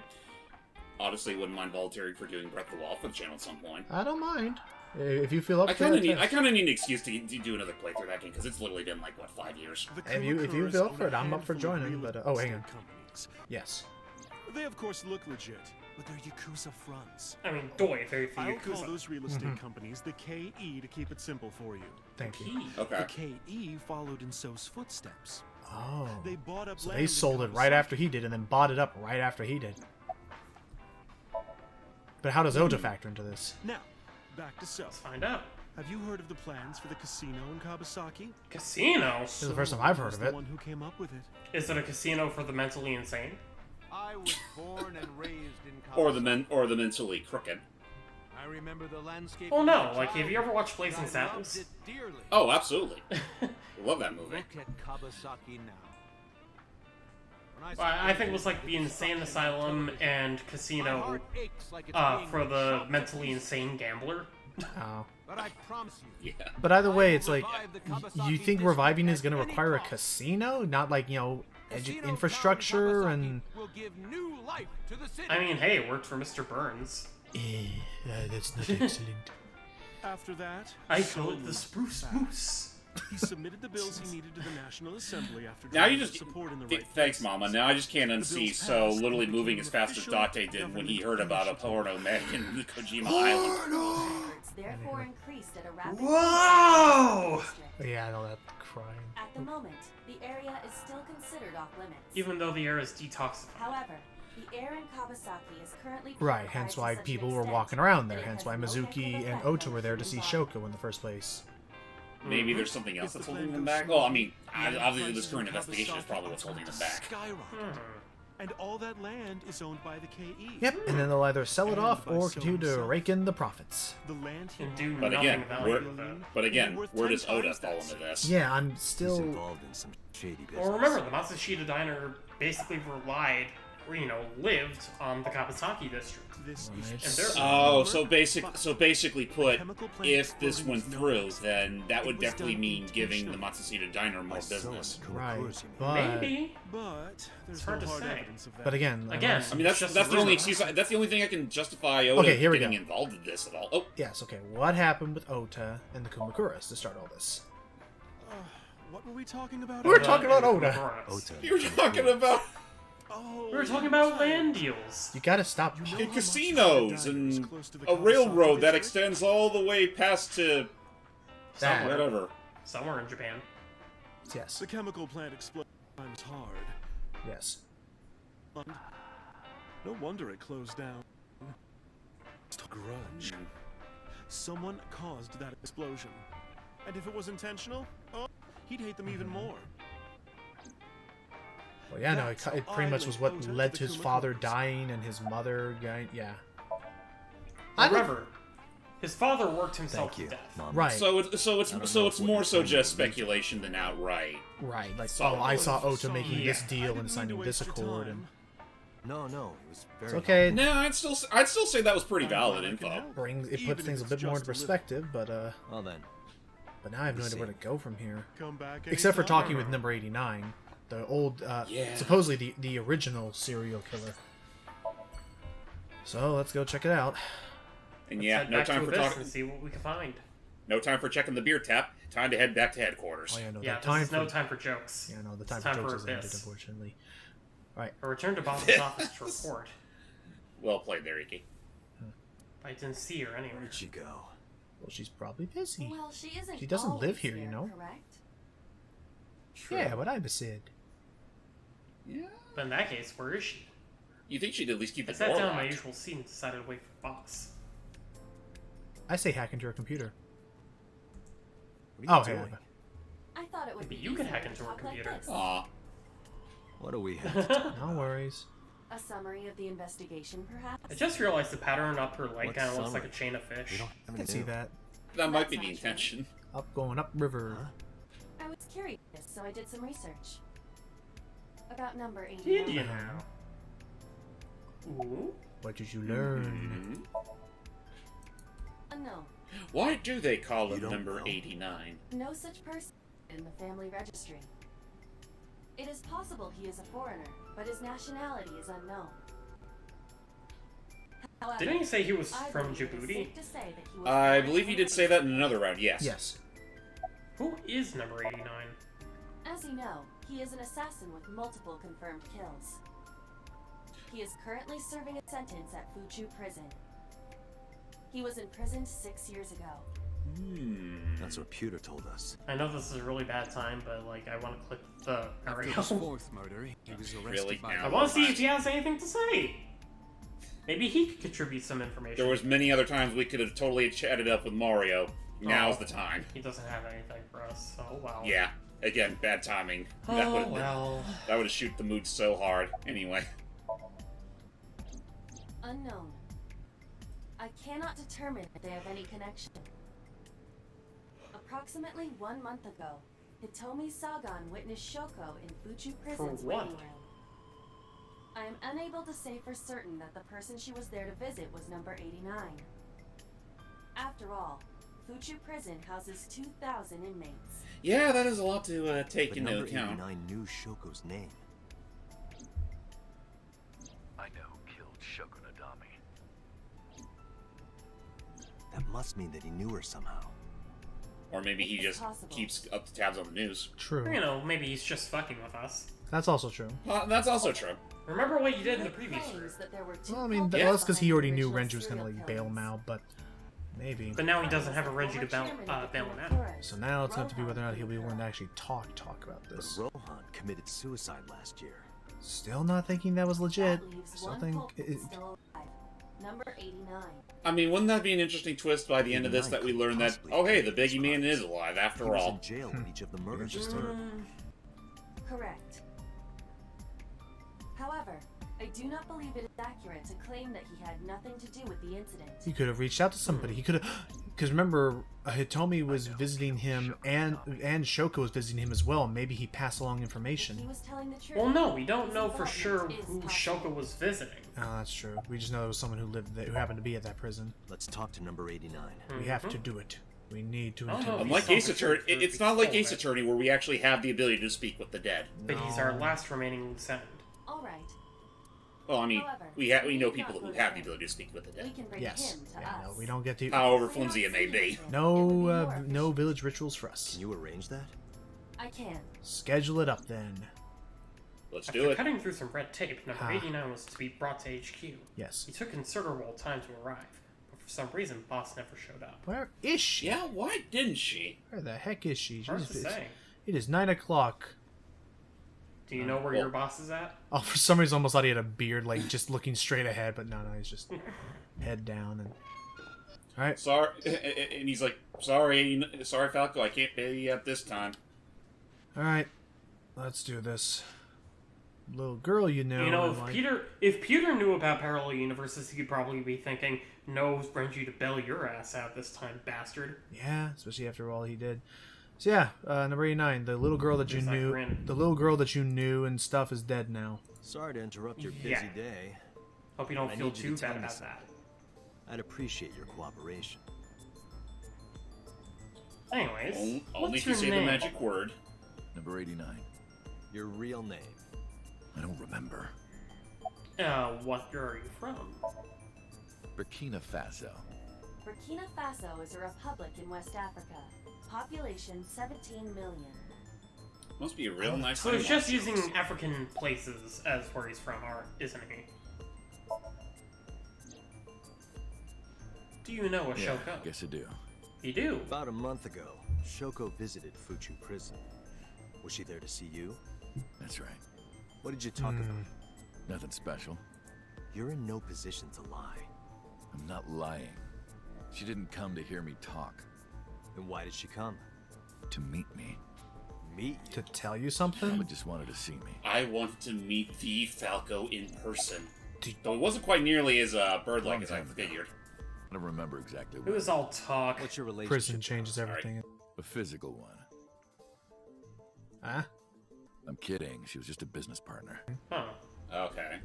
honestly wouldn't mind volunteering for doing Breath of the Wild for the channel at some point. I don't mind. If you feel up I for kind it. of need yes. I kind of need an excuse to do another playthrough of that game because it's literally been like 5 years. The If you Kumakuras feel own up for it, a I'm up for handful of joining, real but, oh, hang on. estate companies. Yes. They of course look legit, but they're Yakuza fronts. I mean, doi, they're the I'll call Yakuza. those real estate companies the KE to keep it simple for you. Thank you. Key. Okay. The KE followed in So's footsteps. Oh. They bought up So land they in sold it right Kawasaki. after he did, and then bought it up right after he did. But how does Ota factor into this? Now, back to So. Let's find out. Have you heard of the plans for the casino in Kabasaki? Casino? This is the first time I've heard was of the it. one who came up with it. Is it a casino for the mentally insane? I was born and raised in Or the mentally crooked. I remember the landscape. Well, of no. my Like, have you ever childhood, watched Blazing and I Saddles? loved it dearly. Oh, absolutely. Love that movie. Look at Kabasaki now. When I think it was like the Insane Asylum and my Casino heart aches like it's being for the shot to mentally pieces. insane gambler. Oh. But I promise you, Yeah. But either way, I it's will like, revive the you Kabasaki think district reviving is at going to any require a cost. casino? Not like, Casino infrastructure Town and... Kabasaki will give new life to the city. I mean, hey, it worked for Mr. Burns. that's not excellent. After that, I So call it the was Spruce back. Moose. He submitted the bills he needed to the National Assembly after Now you drawing just... support in the th- right thanks, places. Mama. Now I just can't The unsee bills So passed literally and moving became as fast as official Date did when he government heard about a initiative. porno mag in the Kojima Island. Efforts therefore increased at a rapid Whoa! pace. Yeah, I know that crying. At the moment, the area is still considered off limits. Even though the air is detoxified. However, the air in Kabasaki is currently Right, purified hence to why such an people were extent walking around that there, it hence has why no Mizuki negative and effect Ota on were there the to see human Shoko in the first place. Maybe Mhm. there's something else If the that's plan holding them goes back. Well, I smoothly, mean, land obviously this prices current in investigation is Kabasaki probably what's are holding them to back. skyrocket. And all that land is owned by the KE. Yep, and then they'll either sell it And off by or So continue to himself. rake in the profits. The land he And do But nothing again, valuable with it. But again, Worth where does 10 Oda times fall that. into this? Yeah, I'm He's still... involved in some shady business. Well, remember, the Matsushita Diner basically relied, or, lived on the Kabasaki district. This Right. is And they're- Oh, so basically put, Chemical plant if this exploding went was no through, accident. then that It would was definitely done mean giving the intentionally. Matsushita Diner more By selling business. the Right, Kumakuras, you mean. but... Maybe. But there's hard no to hard say. evidence of that. But again... Again. I mean, that's Just that's a the only rumor. excuse. That's the only thing I can justify Oda Okay, here we getting go. involved in this at all. Oh, Yes, okay, what happened with Ota and the Kumakuras to start all this? What were we talking about? We were Oda talking about and Oda. Kumakuras. Ota. you were talking about Oh, We were talking about land deals. You gotta stop. You know and how casinos Matsushita Diner is and close to the a Kawasaki railroad that district? extends all the way past to That. whatever. Somewhere in Japan. Yes, The chemical plant exploded times hard. yes. No wonder it closed down. grudge. Someone caused that explosion. And if it was intentional, oh, he'd hate them even more. Well, yeah, no, That's it how pretty I much was link what Ota led to to his the father Kumakoras. dying and his mother dying. Yeah. I don't- However, his father worked himself Thank you, to death. Mom. Right. So it's I don't so know it's if so what it's you're more so saying just is legitimate. speculation than outright. Right. Like, So- oh, I saw Oh, Ota making yeah. this I deal didn't and mean signing to this waste your accord. time. And No, it was very it's okay. No, I'd still say that was pretty I'm valid glad I can info. help. Brings it Even puts if things a it's bit more just into a little. perspective, but Well then, now I have no We'll idea where see. to go from here. Come back Except for anytime. talking with number 89, the old, Yeah. supposedly the original serial killer. So let's go check it out. And Let's yeah, head no back time to for Abyss talking. and see what we can find. No time for checking the beer tap. Time to head back to headquarters. Oh yeah, no, Yeah, that this time is for no time for jokes. yeah, no, the It's time time for jokes for is ended, Abyss. unfortunately. A return to Boss's office to report. Well played there, Ikki. I didn't see her anywhere. where'd she go? Well, she's probably busy. Well, she isn't. She doesn't live always here, you know. Correct? Yeah, what I said. Yeah. But in that case, where is she? You think she'd at least keep I the sat door down in my locked? usual seat and decided to wait for Boss. I say hack into her computer. What are you Oh, hey, doing? I thought it would Maybe be you could easier hack to into her talk like computer. this. Aw. What do we have? to do? no worries. A summary of the investigation, perhaps? I just realized the pattern up her leg What kind of looks like summary? a chain of fish. We don't I have can any see new. that. That might be That's the not true. intention. Up going up river. Huh? I was curious, so I did some research. About number 89. Did you now? Ooh. What did you learn? Mhm. Unknown. Why do they call You it don't number know. 89? No such person in the family registry. It is possible he is a foreigner, but his nationality is unknown. However, Didn't he say he was I from believe it is Djibouti? safe to say that he was I born believe in you did say that in another round, yes. Yes. Who is number 89? As you know, he is an assassin with multiple confirmed kills. He is currently serving a sentence at Fuchu Prison. He was imprisoned 6 years ago. That's what Pewter told us. I know this is a really bad time, but like I want to click the After area. his fourth murder, he was arrested Really? by Now? I want to see if he has anything to say. Maybe he could contribute some information. There was many other times we could have totally chatted up with Mario. Now's the time. He doesn't have anything for us, so wow. Yeah. Again, bad timing. Oh well. That would have shoot the mood so hard. Anyway. Unknown. I cannot determine if they have any connection. Approximately 1 month ago, Hitomi Sagan witnessed Shoko in Fuchu Prison's what? waiting room. I am unable to say for certain that the person she was there to visit was number 89. After all, Fuchu Prison houses 2,000 inmates. Yeah, that is a lot to take But into number account. 89 knew Shoko's name. I know who killed Shoko Nadami. That must mean that he knew her somehow. Or maybe he It's just possible. keeps up the tabs on the news. True. You know, maybe he's just fucking with us. That's also true. That's also true. Remember what you did in the He previous claims room. that there were two Well, I mean, culprits that's because he behind already the knew original Renji was gonna serial like bail him killings. out, but maybe. But now he doesn't have a Former Reggie to chairman of the bail him out. Kumakoras, So now it's up to be whether or not he'll be Rohan willing to Kumikura. actually talk about But this. Rohan committed suicide last year. Still not thinking that was legit. That leaves Still one think culprit still alive. Number 89. I mean, wouldn't that be an interesting twist by the end of this that we learn that, oh hey, the Biggie Man is alive He after was all. in jail when each of the murders occurred. Correct. However, I do not believe it is accurate to claim that he had nothing to do with the incident. He could have reached out to somebody. He could have, because remember, Hitomi was visiting him, and Shoko was visiting him as well. Maybe he passed along He information. was telling the truth. Well, no, we don't His know for sure involvement is who possible. Shoko was visiting. Oh, that's true. We just know it was someone who lived there, who happened to be at that prison. Let's talk to number 89. We have to do it. We need to. Oh, no. intervene. Unlike He's Ace Attorney, self-assured it's for not like the Ace full Attorney where we actually have the ability to speak with the dead. But he's our last remaining lieutenant. All right. Well, I mean, However, we know we people not who go have the there. ability to speak with the We dead. can bring Yes. him to Yeah, us. no, we don't get to. However If we flimsy don't it may see be. him, it would No, be more no efficient. village rituals for us. Can you arrange that? I can. Schedule it up then. Let's After do it. cutting through some red tape, number Ah. 89 was to be brought to HQ. Yes. He took considerable time to arrive, but for some reason, Boss never showed up. Where is she? Yeah, why didn't she? Where the heck is she? Hard to She's- say. It is 9 o'clock. Do you know where well- your boss is at? Oh, for some reason, I almost thought he had a beard, like just looking straight ahead, but no, he's just. head down and. All right. Sorry, and he's like, sorry, Falco, I can't pay you up this time. All right. Let's do this. Little girl, you know. You know, if Peter knew about parallel universes, he could probably be thinking, "No, Renji, to bail your ass out this time, bastard." Yeah, especially after all he did. So yeah, number 89, the little girl that you There's that knew, grin. the little girl that you knew and stuff is dead now. Sorry to interrupt your busy Yeah. day. Hope you don't I feel need you too to tell bad me about something. that. I'd appreciate your cooperation. Anyways, Only what's if you your say name? the magic word. Number 89. Your real name. I don't remember. What are you from? Burkina Faso. Burkina Faso is a republic in West Africa. Population 17 million. Must be a real nice. So he's time just watch. using African places as where he's from, or isn't he? Do you know a Yeah, Shoko? guess I do. You do. About a month ago, Shoko visited Fuchu prison. Was she there to see you? That's right. What did you talk about? Nothing special. You're in no position to lie. I'm not lying. She didn't come to hear me talk. Then why did she come? To meet me. Meet you? To tell you Probably something? just wanted to see me. I want to meet the Falco in person. Did- Though it wasn't quite nearly as bird-like Long as I time ago. figured. I don't remember exactly It what. was all talk. What's your relationship? Prison changes everything. A physical one. Huh? I'm kidding. She was just a business partner. Huh. Okay.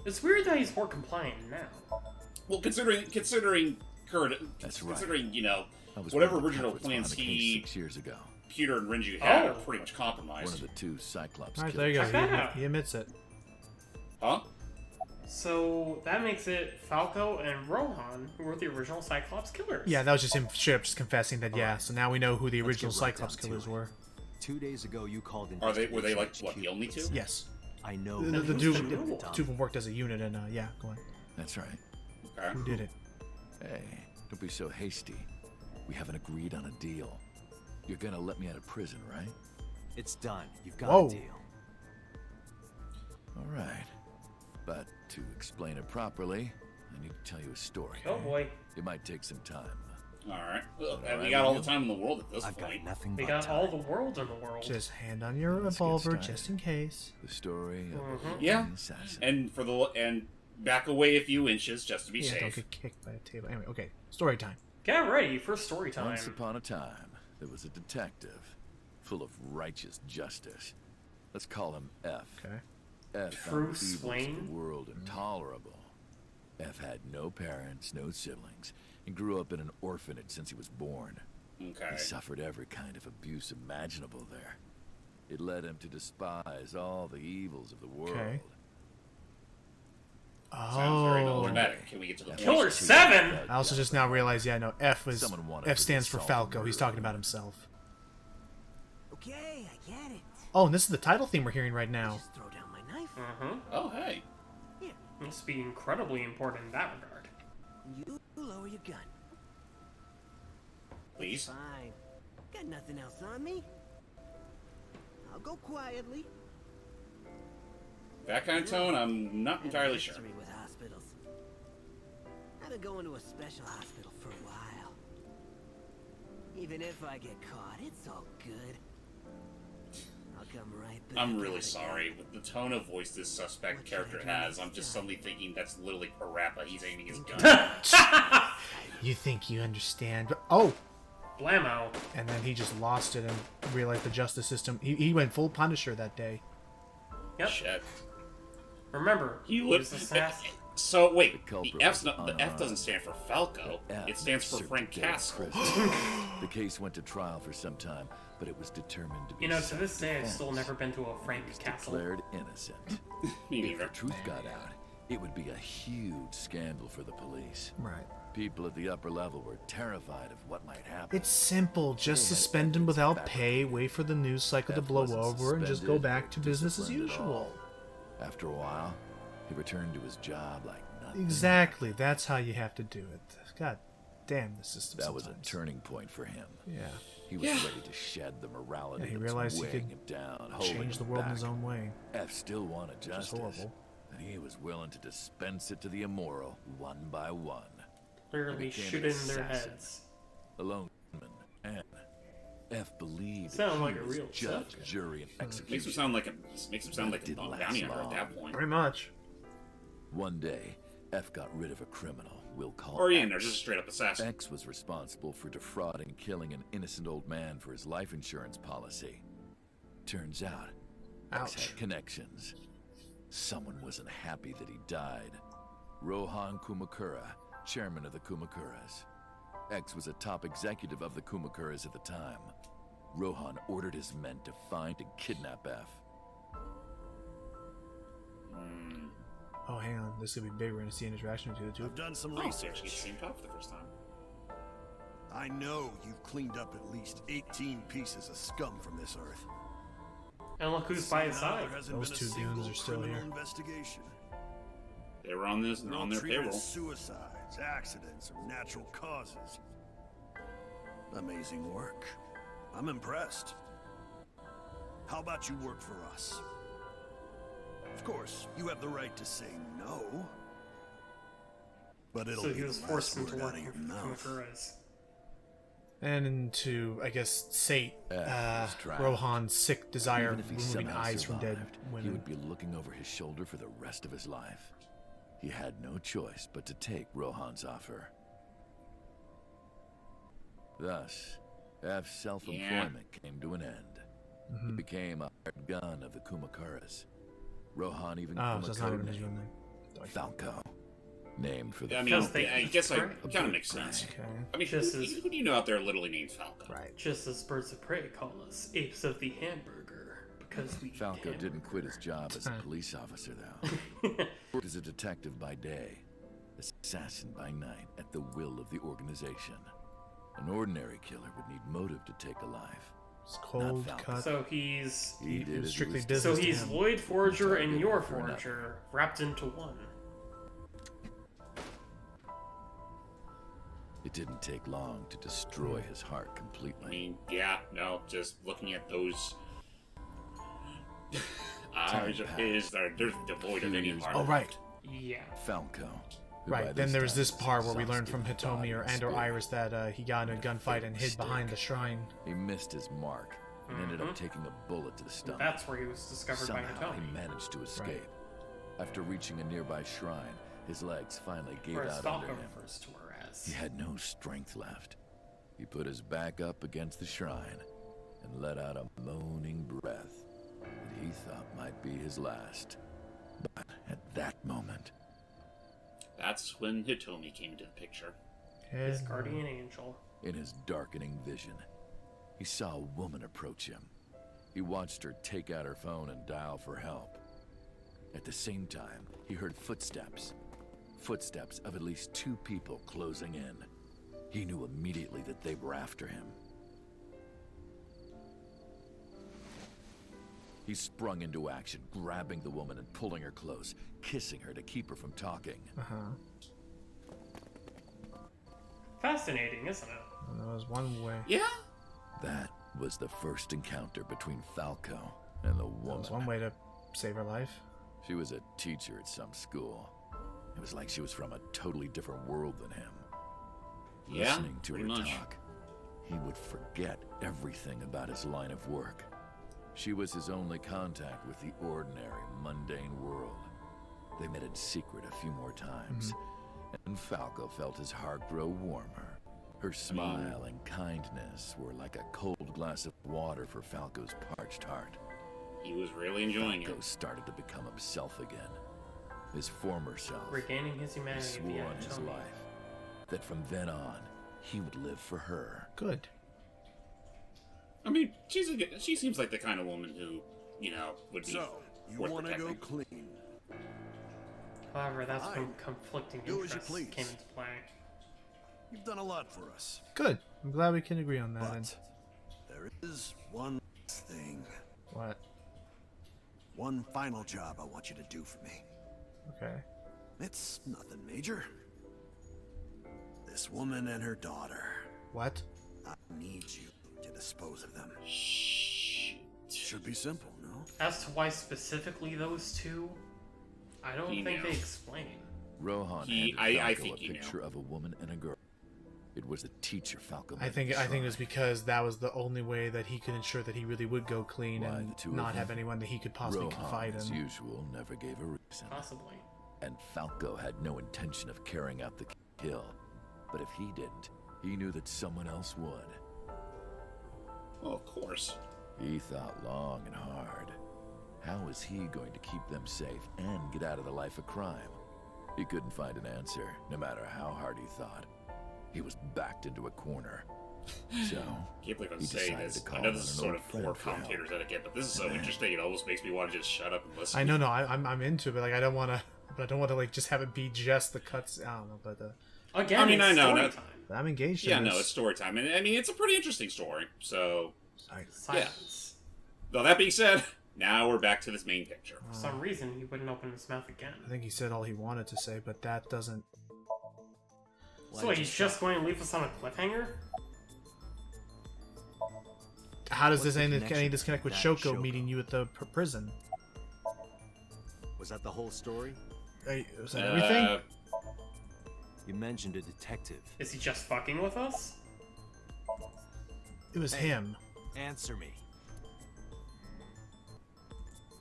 It's weird that he's more compliant now. Well, considering Kurt, That's right. considering you know I was whatever one of the original culprits plans behind the case he, 6 years ago. Peter and Renju had are Oh. pretty much One compromised. of the two Cyclops All right, killers. there you go. Check that out. He admits it. Huh? So that makes it Falco and Rohan, who were the original Cyclops killers. Yeah, that was just him straight up just confessing that. Yeah, Alright. so now we know who the Let's original get right Cyclops down to killers it. were. 2 days ago, you called in. Were they like what the only two? Yes. I know. The, Then the, who's two, the the new two of them worked as a unit, and yeah, go on. That's right. Okay. Who did it? Hey, don't be so hasty. We haven't agreed on a deal. You're gonna let me out of prison, right? It's done. You've got Whoa. a deal. All right. But to explain it properly, I need to tell you a story. Oh boy. It might take some time. All right. Well, All we right, got all the William? time in the world at this I've got point. nothing We but got time. all the world in the world. Just hand on your Let's get revolver, started. just in case. The story of Mhm. the Yeah. assassin. And back away a few inches just to be Yeah, don't safe. get kicked by a table. Anyway, okay. Story time. Get ready for story time. Once upon a time, there was a detective, full of righteous justice. Let's call him F. Okay. F found True the evils of Swain? the world intolerable. F had no parents, no siblings, and grew up in an orphanage since he was born. Okay. He suffered every kind of abuse imaginable there. It led him to despise all the evils of the world. Okay. Sounds very Oh. dramatic. Can we get to the Killer point? 7? I also just now realized, yeah, no, F was Someone wanted F to stands for solve Falco. the He's murder. talking about himself. Okay, I get it. Oh, and this is the title theme we're hearing right now. Just throw down my knife. Mm-hmm. Oh, hey. Here, Must be incredibly important in that regard. you lower your gun. Please. Fine. Got nothing else on me. I'll go quietly. That kind of tone, I'm not Have a entirely sure. history with hospitals. I've been going to a special hospital for a while. Even if I get caught, it's all good. I'll come right back. I'm out really again. sorry. With the tone of voice this suspect character has, I'm just suddenly thinking that's literally Parappa. He's aiming his gun. You think you understand? But, oh! Blammo. And then he just lost it and realized the justice system. He went full Punisher that day. Yep. Shit. Remember, He was looked. assassin. So wait, The culprit the F's was not. The F doesn't stand for Falco. F It stands for served Frank to get out of Castle. prison. The case went to trial for some time, but it was determined to be You know, to this day, I've self-defense. still never been to a He Frank was Castle. declared innocent. Me If neither. the truth got out, it would be a huge scandal for the police. Right. People at the upper level were terrified of what might happen. It's simple. Just suspend him without pay, wait for the news cycle to F blow wasn't over, and just go suspended back or to business as disciplined at usual. all. After a while, he returned to his job like nothing. Exactly. That's how you have to do it. God damn the system. That was a sometimes. turning point for him. Yeah. He was ready to shed the morality Yeah, he that was realized he weighing could him down, holding change the him world in back. his own way. F still wanted Which is justice, horrible. and he was willing to dispense it to the immoral one by one. Literally Became an shooting their assassin. heads. A lone woman, and F believed Sound he like a was real judge, sucker. jury, and Makes him executioner. sound like a bounty hunter at that point. Pretty much. One day, F got rid of a criminal we'll call Or yeah, X. no, just a straight up assassin. X was responsible for defrauding and killing an innocent old man for his life insurance policy. Turns out, X Ouch. had connections. Someone wasn't happy that he died. Rohan Kumakura, chairman of the Kumakuras. X was a top executive of the Kumakuras at the time. Rohan ordered his men to find and kidnap F. Oh, hang on. This could be big. We're gonna see an interaction between the two. I've done some Oh, so actually research. same top for the first time. I know you've cleaned up at least 18 pieces of scum from this earth. And look who's by his Somehow side. there hasn't Those been a two single goons are still criminal here. Investigation. They were on They're all their treated payroll. as suicides, accidents, or natural causes. Amazing work. I'm impressed. How about you work for us? Of course, you have the right to say no. But it'll So be he the was last forced into word out of working your for mouth. Kumakuras. And into, I guess, sate was trapped. Rohan's sick desire Even of if he removing somehow eyes from dead survived, he women. would be looking over his shoulder for the rest of his life. He had no choice but to take Rohan's offer. Thus, F's self-employment came to an end. He became a hired gun of the Kumakuras. Rohan even Oh, became so it's a not code even his real name, name. Falco, named for the I mean, Because they I eat guess like prey. it kind of makes sense. Okay. I mean, Just who, as- who do you know out there literally named Falco? Right. Just as birds of prey call us apes of the hamburger, because we eat Falco didn't quit his job as a Huh. police officer, though. Worked as a detective by day, assassin by night, at the will of the organization. An ordinary killer would need motive to take a life. It's cold, Falco. cut. So he's He did as he strictly was business so to he's him. Lloyd Forger and Targeted your for another. Forger wrapped into one. It didn't take long to destroy his heart I completely. mean, yeah, no, just looking at those eyes of his, they're devoid of any heart. Oh, right. Yeah. Falco. who Right. by Then there was time this was part where we learned from exhausted in Hitomi body or and and or spirit. Iris that he got in a gunfight and hid behind the shrine. He missed his mark and ended up taking a bullet to the stomach. That's where he was discovered by Somehow he Hitomi. managed to escape. After reaching a nearby shrine, his legs finally gave Or as out Falco under him. refers to her as. He had no strength left. He put his back up against the shrine and let out a moaning breath that he thought might be his last. But at that moment, That's when Hitomi came into the picture. His guardian angel. in his darkening vision, he saw a woman approach him. He watched her take out her phone and dial for help. At the same time, he heard footsteps. Footsteps of at least 2 people closing in. He knew immediately that they were after him. He sprung into action, grabbing the woman and pulling her close, kissing her to keep her from talking. Fascinating, isn't it? That was one way. Yeah? That was the first encounter between Falco and the That woman. was one way to save her life. She was a teacher at some school. It was like she was from a totally different world than him. Yeah, Listening to her pretty much. talk, he would forget everything about his line of work. She was his only contact with the ordinary, mundane world. They met in secret a few more times, and Falco felt his heart grow warmer. Her smile and kindness were like a cold glass of water for Falco's parched heart. He was really enjoying Falco it. started to become himself again. His former self. Regaining his He humanity swore via on his Hitomi. life that from then on, he would live for her. Good. I mean, she seems like the kind of woman who, would be So, you worth want to go protecting. clean? However, that's when Fine. conflicting Do as you interests please. came into play. You've done a lot for us. Good. I'm glad we can agree on that. But And there is one thing. what? One final job I want you to do for me. Okay. It's nothing major. This woman and her daughter. What? I need you to dispose of them. Shh. Should be simple, no? As to why specifically those two, I don't He think knew. they explain. Rohan He- handed I Falco think a he knew. picture of a woman and a girl. It was the teacher Falco I met think at the it was shrine. because that was the only way that he could ensure that he really would go clean Why, and the two of not them? have anyone that he could possibly Rohan, confide as in. usual, never gave a reason. Possibly. And Falco had no intention of carrying out the kill. But if he didn't, he knew that someone else would. Well, of course. He thought long and hard. How was he going to keep them safe and get out of the life of crime? He couldn't find an answer, no matter how hard he thought. He was backed into a corner. So, Can't believe I'm he saying decided this. to call I know on this is an sort old of friend poor for help. commentators etiquette, but this is so interesting. It almost makes me want to just shut up and listen. I know, no, I'm into it, but like I don't want to like just have it be just the cuts. I don't know, but Again, I mean, it's I know, story no- time. I'm engaged. Yeah, in no, this. it's story time, and I mean, it's a pretty interesting story. So, Silence. though that being said, now we're back to this main picture. For some reason, he wouldn't open his mouth again. I think he said all he wanted to say, but that doesn't. So wait, he's just going to leave us on a cliffhanger? How does What's this the any connection disconnect with to Shoko, that meeting you at the prison? Was that the whole story? Hey, was that everything? You mentioned a detective. Is he just fucking with us? It was him. Answer me.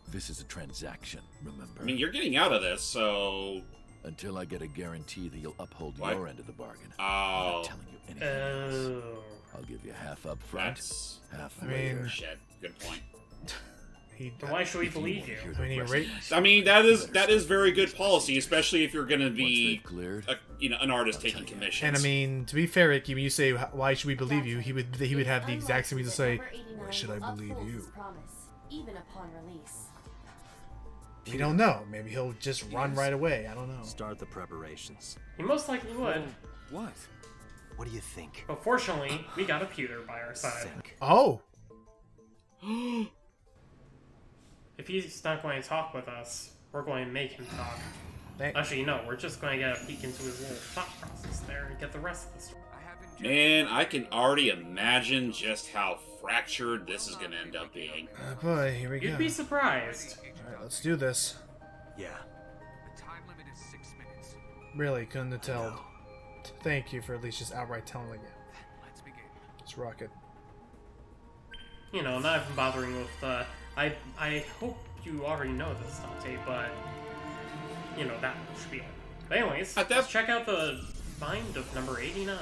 This is a transaction, remember? I mean, you're getting out of this, so... Until I get a guarantee that you'll uphold What? your end of the bargain. Oh. I'm not telling you anything else. Oh. I'll give you half up front, That's... half I mean- later. Shit, good point. He, Then why should we If you believe wanna you? hear I the mean, he rest ra- of my I mean, story, that is very good policy, especially if you're going to Once be, they've cleared, an artist I'll taking tell you. commissions. and I mean, to be fair, Ikki, when you say why should we believe you, he would have the exact same reason to say, why should I believe you? Even upon release. We don't know. Maybe he'll just run right away. I don't know. Start the preparations. He most likely would. What? What do you think? But fortunately, we got a pewter by our side. Think. Oh, If he's not going to talk with us, we're going to make him talk. thank- Actually, no, we're just going to get a peek into his little thought process there and get the rest of the story. Man, I can already imagine just how fractured this is going to end up being. oh boy, here we go. You'd be surprised. All right, let's do this. Yeah. The time limit is 6 minutes. Really, couldn't have told. Thank you for at least just outright telling like, yeah, Let's begin. let's rock it. You know, not even bothering with, I hope you already know this, Dante, but, you know, that spiel. But anyways, At that- let's check out the mind of number 89.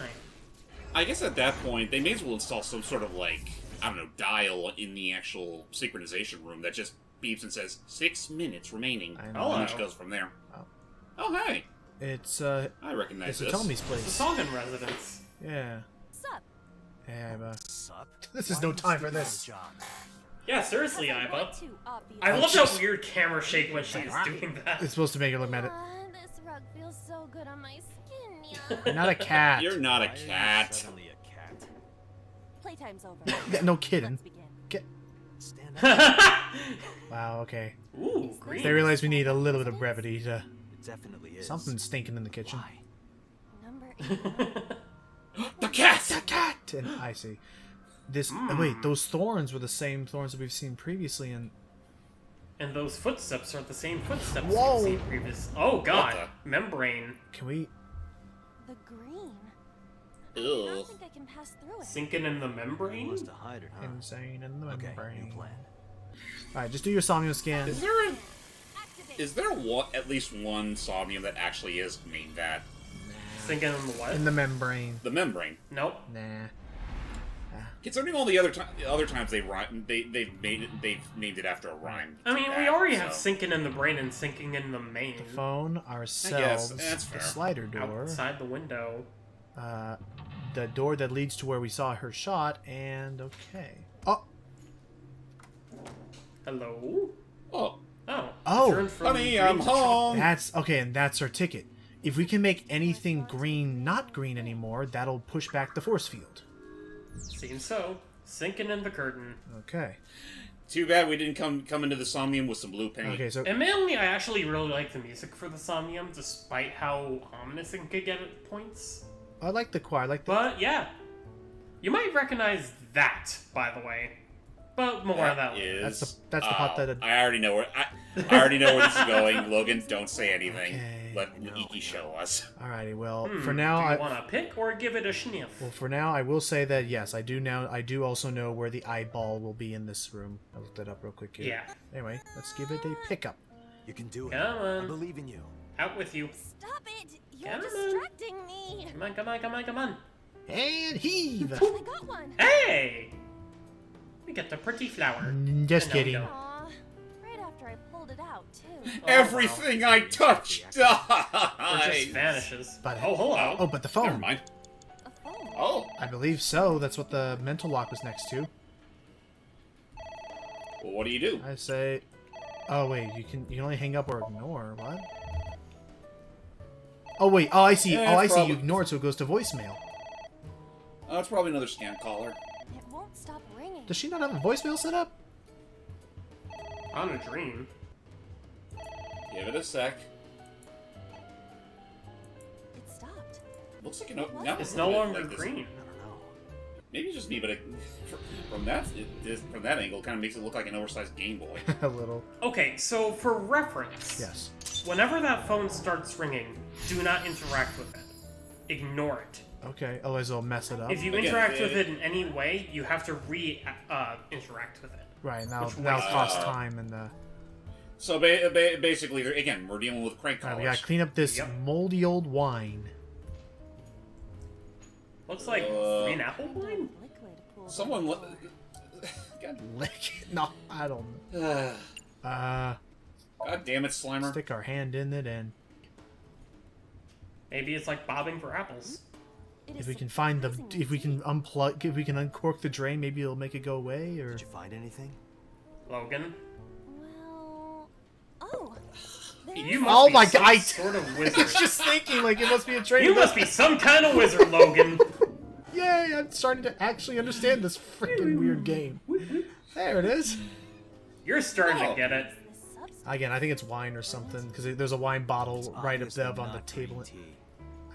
I guess at that point, they may as well install some sort of, like, I don't know, dial in the actual synchronization room that just beeps and says, 6 minutes remaining. I know. And which goes from there. Oh. Oh, hey. It's I recognize it's this. Tommy's It's place. the Salgan residence. Yeah. Sup? Yeah, but Sup? this is Why no you time for still on this. the job? Yeah, seriously, Because I Iba. want to, obviously. I love jeez. that weird camera shake when she's doing that. It's supposed to make her look mad at. This rug feels so good on my skin, You're yeah. not a cat. You're not a Why are you cat. suddenly a cat? Playtime's over. Yeah, no kidding. Let's begin. Get. Stand up. Wow. Okay. Ooh, green. They realize we need a little bit of brevity to. It definitely is. Something's stinking in the kitchen. Why? Number 89. The cat! The cat. And I see. This. Wait, those thorns were the same thorns that we've seen previously in. And those footsteps are the same footsteps Whoa. we've seen previous. Oh god, What membrane. Can we? The green. I Ugh. don't think I can pass through it. Sinking in the He membrane? wants to hide it, huh? Insane in the Okay, membrane. new plan. All right, just do your Somnium scan. Is there at least one Somnium that actually is named that? Sinking in the what? In the membrane. The membrane. Nope. Nah. Considering all the other times they've named it after a rhyme. I mean, to we that, already have so. sinking in the brain and sinking in the main. The phone, ourselves, that's the fair. slider door, Outside the window. the door that leads to where we saw her shot, and okay. Oh, Hello? Oh, Oh. Oh. Turn from honey, green I'm to home. that's okay, and that's our ticket. If we can make anything green not green anymore, that'll push back the force field. chocolate. Seems so. Sinking in the curtain. Okay. too bad we didn't come into the Somnium with some blue paint. Okay, so Admittedly, I actually really like the music for the Somnium, despite how ominous it could get at points. I like the choir. I like the. But yeah, you might recognize that, by the way. But more on that later. That's the part that I already know where I already know where this is going. Logan, don't say anything. Okay. Let Ikki show us. Alrighty, well, for now, do you want to pick or give it a sniff? Well, for now, I will say that yes, I do also know where the eyeball will be in this room. I looked it up real quick here. Yeah. Anyway, let's give it a pickup. You can do it. Come on. I believe in you. Out with you. Stop it! You're Come on. distracting me! Come on, come on, come on, come on. And heave. I got one! Hey! We got the pretty flower. Just And now we kidding. don't. Aw, right after I pulled it out, too. Oh, Everything I touch It just dies. vanishes. But Oh, hello. Oh, but the phone. Never mind. A phone. Oh, I believe so. That's what the mental lock was next to. well, what do you do? I say. Oh wait, you can only hang up or ignore. What? Oh wait. Oh, I see. Yeah, Oh, I see. probably- You ignore it, so it goes to voicemail. Oh, it's probably another scam caller. It won't stop ringing. Does she not have a voicemail set up? On a dream. Give it a sec. It stopped. Looks like It's no longer green. Maybe just me, but from that angle, it kind of makes it look like an oversized Game Boy. A little. Okay, so for reference, Yes. whenever that phone starts ringing, do not interact with it. Ignore it. Okay. Otherwise, it'll mess it up. If you Again, interact with it in any way, you have to interact with it. Right. Now, Which that'll wastes cost time. time and. So basically, again, we're dealing with crank Alright, callers. we gotta clean up this Yep. moldy old wine. Looks like green apple wine? Someone. God. Lick. No, I don't know. God damn it, Slimer. Stick our hand in it, and Maybe it's like bobbing for apples. if we can find the, if we can unplug, if we can uncork the drain, maybe it'll make it go away. Or Did you find anything? Logan? Well... Oh! You must oh be my some god! sort of I wizard. was just thinking, like it must be a drain. You must be some kind of wizard, Logan. Yay! I'm starting to actually understand this freaking weird game. There it is. You're starting to get it. Again, I think it's wine or something because there's a wine bottle right above on the table.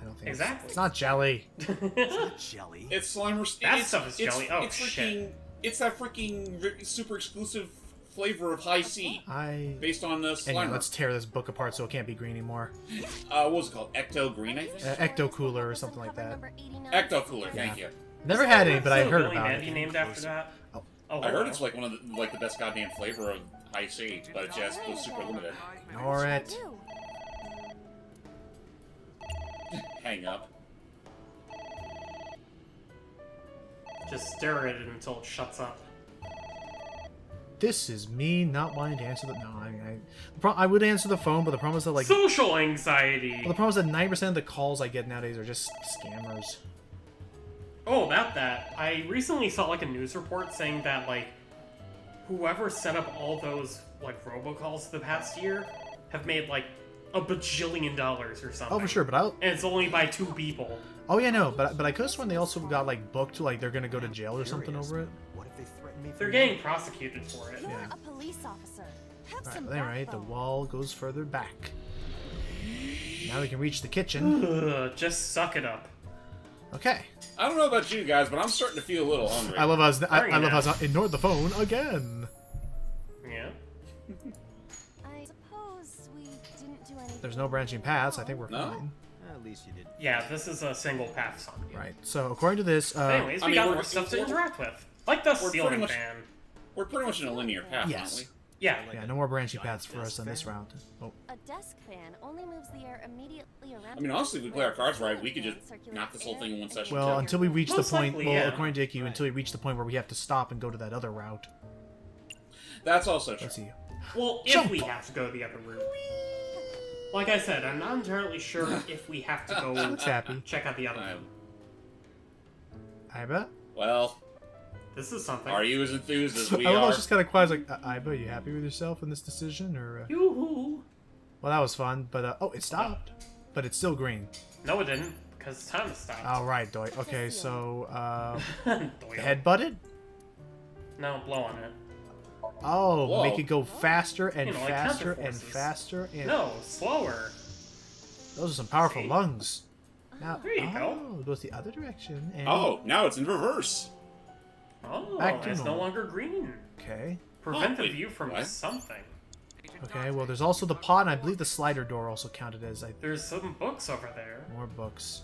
I don't think Exactly. it's not jelly. It's not jelly. It's Slimer. That it's, stuff is jelly. Oh, it's shit. It's that freaking super exclusive flavor of High C. Based on Anyway, Slimer. let's tear this book apart so it can't be green anymore. What was it called? Ecto Green, I think? Ecto Cooler or something like that. Ecto Cooler, thank you. Never had any, but I heard Billy about Mandy it. named after that. Oh, I heard it's like one of the best goddamn flavor of High C, but it just was super limited. Ignore it. Hang up. Just stare at it until it shuts up. This is me not wanting to answer the. No, I would answer the phone, but the problem is that like social anxiety. Well, the problem is that 90% of the calls I get nowadays are just scammers. Oh, about that. I recently saw like a news report saying that like whoever set up all those like robocalls the past year have made like $1 bajillion or something. Oh, for sure, but I'll. And it's only by 2 people. Oh yeah, no, but I could have sworn they also got like booked, like they're gonna go to jail or something over it. What if they threaten me? They're getting prosecuted for it. You're a police officer. Have some Alright, the wall goes further back. Now we can reach the kitchen. Ugh, just suck it up. Okay. I don't know about you guys, but I'm starting to feel a little hungry. I love how I ignored the phone again. Yeah. I suppose we didn't do anything. There's no branching paths. I think we're No? fine. At least you did. Yeah, this is a single path Somnium. Right. So according to this, Anyways, we got more stuff to interact with. Like the We're pretty ceiling much- fan. We're pretty much in a linear path, Yes. aren't Yeah. yeah, no more branching paths for us on this route. Oh. A desk fan only moves the air immediately around. I mean, honestly, if we play our cards right, we could just knock this whole thing in one session. Well, too. until we reach the Most point, likely, well, yeah. according to Ikki, until we reach the point where we have to stop and go to that other route. That's also true. Let's see. Well, if Jump! we have to go the other route. Like I said, I'm not entirely sure if we have to go Looks happy. check out the other route. Iba? Well, This is something. are you as enthused as we I are? was just kind of quiet. Like, Iba, are you happy with yourself in this decision, or? Yoo-hoo. Well, that was fun, but oh, it stopped, but it's still green. No, it didn't, because it's time to stop. All right, Doy. Okay, so Doyle. head butted. No, blow on it. Oh, Whoa. make it go faster and You know, like faster and counterforces. faster and. No, slower. Those are some powerful See? lungs. Now, There you go. it goes the other direction. And Oh, now it's in reverse. Oh, Back to it's no normal. longer green. Okay. Prevent the wait, view from what? something. Okay, well, there's also the pot, and I believe the slider door also counted as There's some books over there. more books.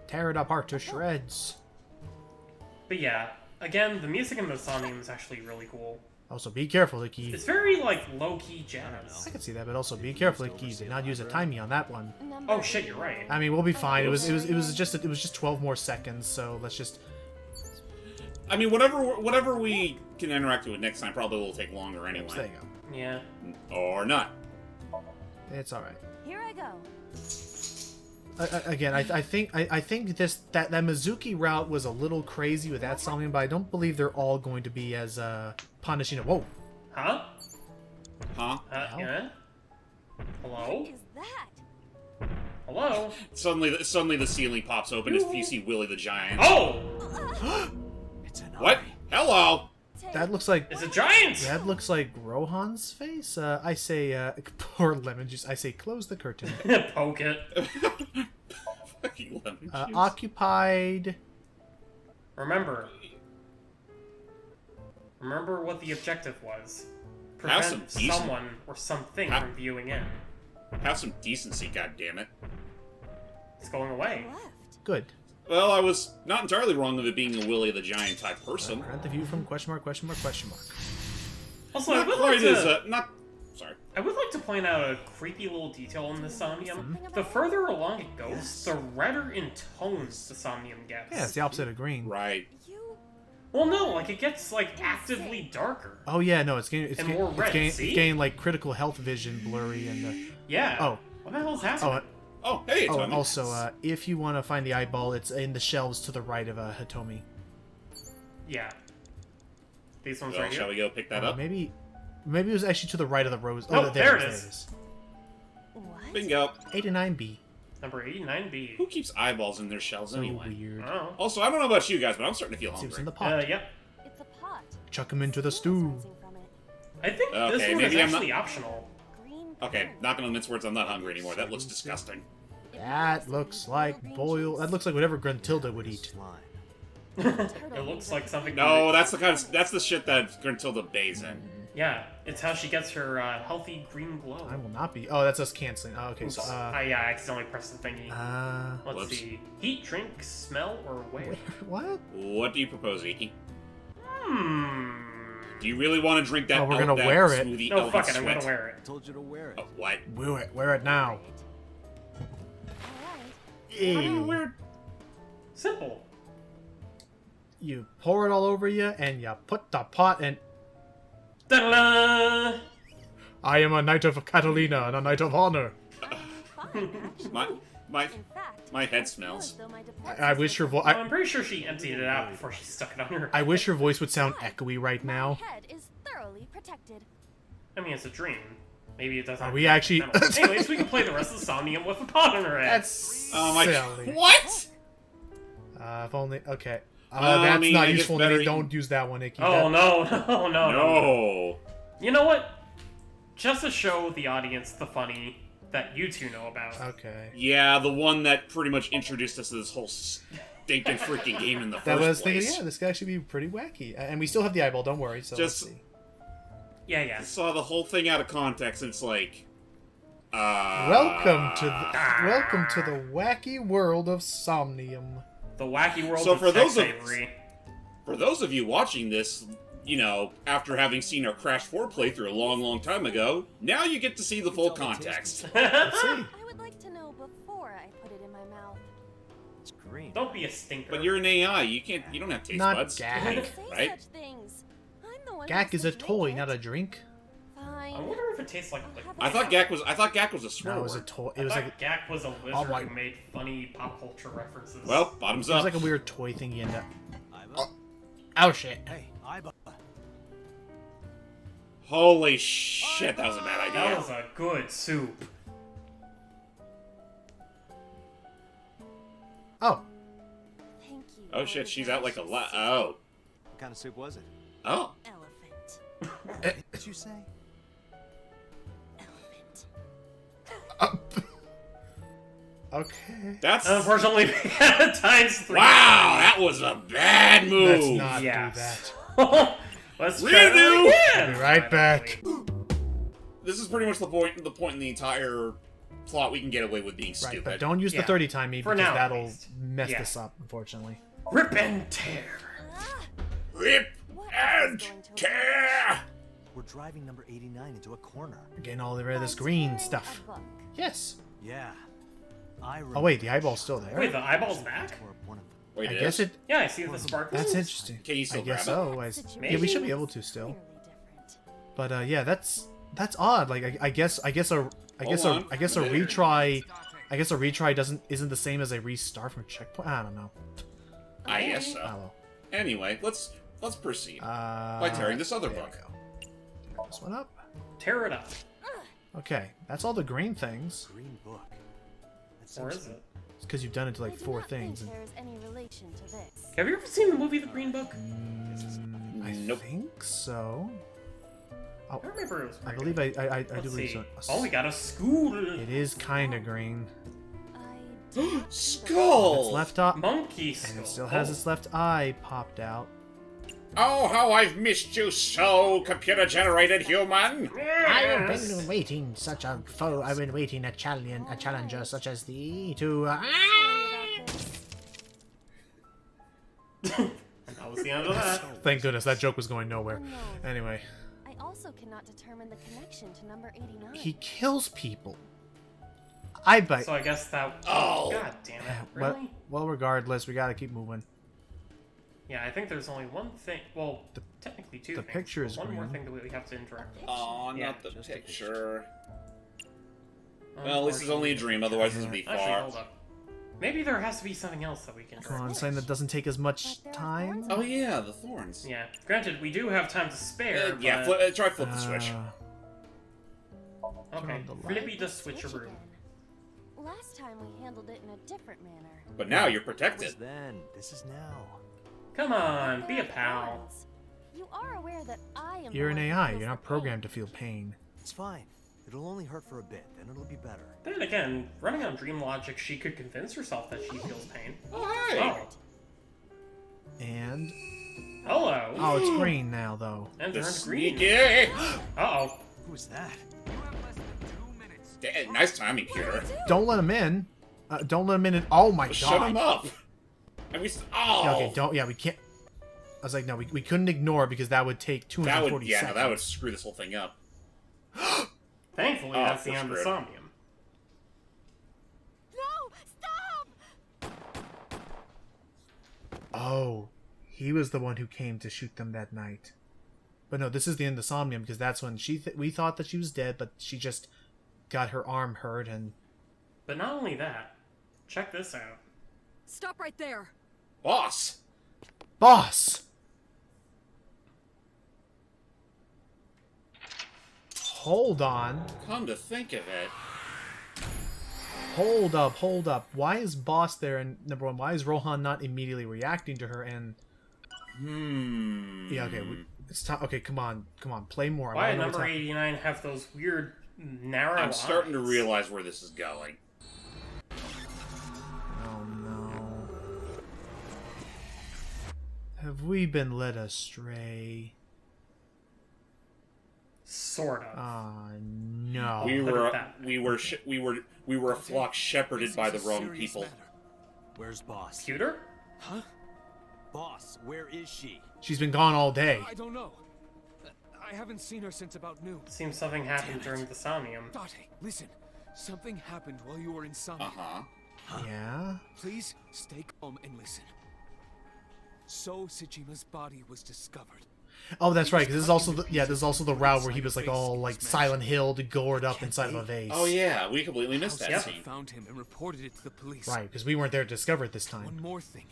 Tear it apart to shreds. But yeah, again, the music in the Somnium is actually really cool. Also, be careful, Ikki. It's very, like, low-key jazz. I can see that, but also be careful, Ikki. Did not use a timing on that one. Oh shit, you're right. I mean, we'll be fine. It was just 12 more seconds, so let's just. I mean, whatever we can interact with next time probably will take longer anyway. There you go. Yeah. Or not. It's all right. Here I go. Again, I think that Mizuki route was a little crazy with that Somnium, but I don't believe they're all going to be as punishing. Whoa. Huh? Huh? Yeah? Hello? What is that? Hello? Suddenly the ceiling pops open as you see Willy the Giant. Oh! It's an What? Hello! That looks like. It's a giant! That looks like Rohan's face. I say, poor lemon juice. I say, close the curtain. Poke it. Fucking lemon juice. Occupied. Remember what the objective was. Have some Prevent decent- someone or something Ha- from viewing in. Have some decency, goddammit. It's going away. Good. Well, I was not entirely wrong with it being a Willy the Giant type person. Prevent the view from question mark, question mark, question mark. Also, I Not would quite like as, to... not... Sorry. I would like to point out a creepy little detail in the Somnium. The further along it goes, the redder in tones the Somnium gets. Yeah, it's the opposite of green. Right. Well, no, like, it gets, like, actively darker. Oh yeah, no, it's getting And more red, see? it's getting like critical health vision blurry and. Yeah. Oh. What the hell's happening? Oh, hey, Oh, Tommy. and also, if you want to find the eyeball, it's in the shelves to the right of Hitomi. Yeah. These ones Well, right shall here? we go pick that up? Maybe it was actually to the right of the rose. Oh, there it There is. Bingo. 89B. Number 89B. Who keeps eyeballs in their shells So anyway? weird. Oh. Also, I don't know about you guys, but I'm starting to feel See what's in hungry. the pot. Yep. It's a pot. Chuck him into the stew. I think this Okay, one is maybe I'm actually optional. Okay, not gonna mince words, I'm not hungry anymore. That looks disgusting. That looks like boiled. That looks like whatever Gruntilda would eat. It looks like something... No, that's the shit that Gruntilda bathes in. Yeah, it's how she gets her healthy green glow. I will not be. Oh, that's us canceling. Oh, okay. So, I accidentally pressed the thingy. Let's whoops. see. Heat, drink, smell, or wear? What? What do you propose, Ikki? Do you really want to drink that? Oh, we're gonna wear it. Smoothie No, elven fuck it, I'm sweat? gonna wear it. I told you to wear it. Oh, what? Wear it now. Simple. You pour it all over you, and you put the pot in. Ta-da! I am a knight of Catalina and a knight of honor. My head smells. I wish her voice. I'm pretty sure she emptied it out before she stuck it on her. I wish her voice would sound echoey right now. Head is thoroughly protected. I mean, it's a dream. Maybe it doesn't. Are we actually? Anyways, we can play the rest of the Somnium with a pot in her head. That's Oh my silly. What? If only. Okay. Well, That's I mean, not it gets useful to better me. even- Don't use that one, Ikki. Oh That- No. You know what? Just to show the audience the funny that you two know about. Okay. Yeah, the one that pretty much introduced us to this whole stinking freaking game in the first That was place. thinking, yeah, this guy should be pretty wacky. And we still have the eyeball, don't worry. So Just- let's see. Yeah. I saw the whole thing out of context, and it's like, Welcome to the wacky world of Somnium. The wacky world So of for those of- Avery. For those of you watching this, you know, after having seen our Crash 4 playthrough a long, long time ago, now you get to see the full context. Let's see. I would like to know before I put it in my mouth. It's green. Don't be a stinker. But you're an AI, you don't have taste Not buds. Gak. Say Right? such things. I'm the one Gak who is a has to toy, drink not it. a drink. I Fine. wonder if it tastes like liquid. I thought Gak was a swear No, it was a word. toy. I It was thought like Gak was a lizard Oh my- who made funny pop culture references. Well, bottoms it was up. like a weird toy thingy and Iva? oh shit. Hey, Iva. Holy shit, that was a bad that idea. was a good soup. Oh. Thank you. Oh shit, she's out like a lot. Oh. What kind of soup was it? Oh. Elephant. What'd you say? Elephant. Okay. That's Unfortunately, times 3. wow. That was a bad move. Let's not do Yes. that. Let's try Redo! it again. Be right back. This is pretty much the point in the entire plot we can get away with being Right, stupid. but don't use the Yeah. 30 time me For because now, at that'll least. mess Yeah. this up, unfortunately. Rip and tear. Rip What and else is going to tear. We're driving number 89 into a corner. We're getting all rid of this By green tearing stuff. a book. Yes. Yeah. Oh wait, the eyeball's still there. Wait, the eyeball's back? Wait, I it guess is? it. Yeah, I see the sparkles. That's interesting. Can you still I guess grab so. Maybe. Yeah, we should be able to still. Clearly different. But yeah, that's odd. Like I guess a retry. I guess a retry isn't the same as a restart from a checkpoint. I don't know. I guess so. Oh well. Anyway, let's proceed by tearing this other there book. we go. Tear this one up. Tear it up. Okay, that's all the green things. Green book. That Or seems is it? It's because you've done it to I like do 4 not things. think there is any relation to this. Have you ever seen the movie The Green Book? I Nope. think so. Oh, I remember it was. I pretty believe good. I do Let's believe see. so. Oh, we got a school. It is kind of green. I do not think Skull! Its left eye, Monkey skull. and it still has Oh. its left eye popped out. Oh, how I've missed you so, computer-generated human! Yes. waiting such a foe. I've been waiting a challenger such as thee to. sorry about this. And that was the end of that. Thank goodness that joke was going nowhere. Unknown. Anyway, I also cannot determine the connection to number 89. he kills people. I bet. So I guess that. Oh. God damn it! But, Really? well, regardless, we gotta keep moving. Yeah, I think there's only one thing. Well, technically two. the things, picture but is one more green. thing that we have to interact with. Oh, Yeah, not the just a picture. Well, this is only a dream, otherwise this would be Actually, far. hold up. Maybe there has to be something else that we can Come try. on, something that doesn't take as much time. Oh yeah, the thorns. Yeah, granted, we do have time to spare. Yeah, but... try flip the switch. Okay, turn on the light. flippy the Switch switcheroo. again. Last time we handled it in a different manner. But now you're That was protected. then. This is now. Come on, be a There are pal. thorns. You are aware that I am. You're the an one who AI. feels You're not the programmed pain. to feel pain. It's fine. It'll only hurt for a bit, then it'll be better. Then again, running on dream logic, she could convince herself that she feels pain. Oh, hey! Oh, And hello. oh, it's green now though. And The turned green. sneaky! Uh-oh. Who's that? Nice timing, Peter. Don't let him in. Don't let him in. Oh my god. Shut him up! And we oh! Yeah, okay, don't. Yeah, we can't. I was like, no, we couldn't ignore because that would take 240 no, seconds. that would screw this whole thing up. Thankfully, Oh, that's the we're end of screwed. Somnium. No! Stop! Oh, he was the one who came to shoot them that night. But no, this is the end of Somnium because that's when we thought that she was dead, but she just got her arm hurt and. But not only that, check this out. Stop right there. Boss! Boss! Hold on. Come to think of it. Hold up. Why is Boss there? And number one, why is Rohan not immediately reacting to her? And yeah, okay, it's time. Okay, come on, play more. I Why wanna did know what's number happening. 89 have those weird, narrow I'm starting to eyes? realize where this is going. Oh no. Have we been led astray? Sort of. No. We put were it that we were a flock shepherded by the wrong people. Where's Boss? Cuter? Huh? Boss, where is she? She's been gone all day. I don't know. I haven't seen her since about noon. Seems something happened during the Somnium. Date, listen. Something happened while you were in Somnium. Yeah? Please stay calm and listen. So Sejima's body was discovered. Oh, that's right. Because this is also the route where he was like all like Silent Hill, gored up inside of a vase. Oh yeah, we completely missed that House scene. found him and reported it to the police. Right, because we weren't there to discover it this One time. more thing.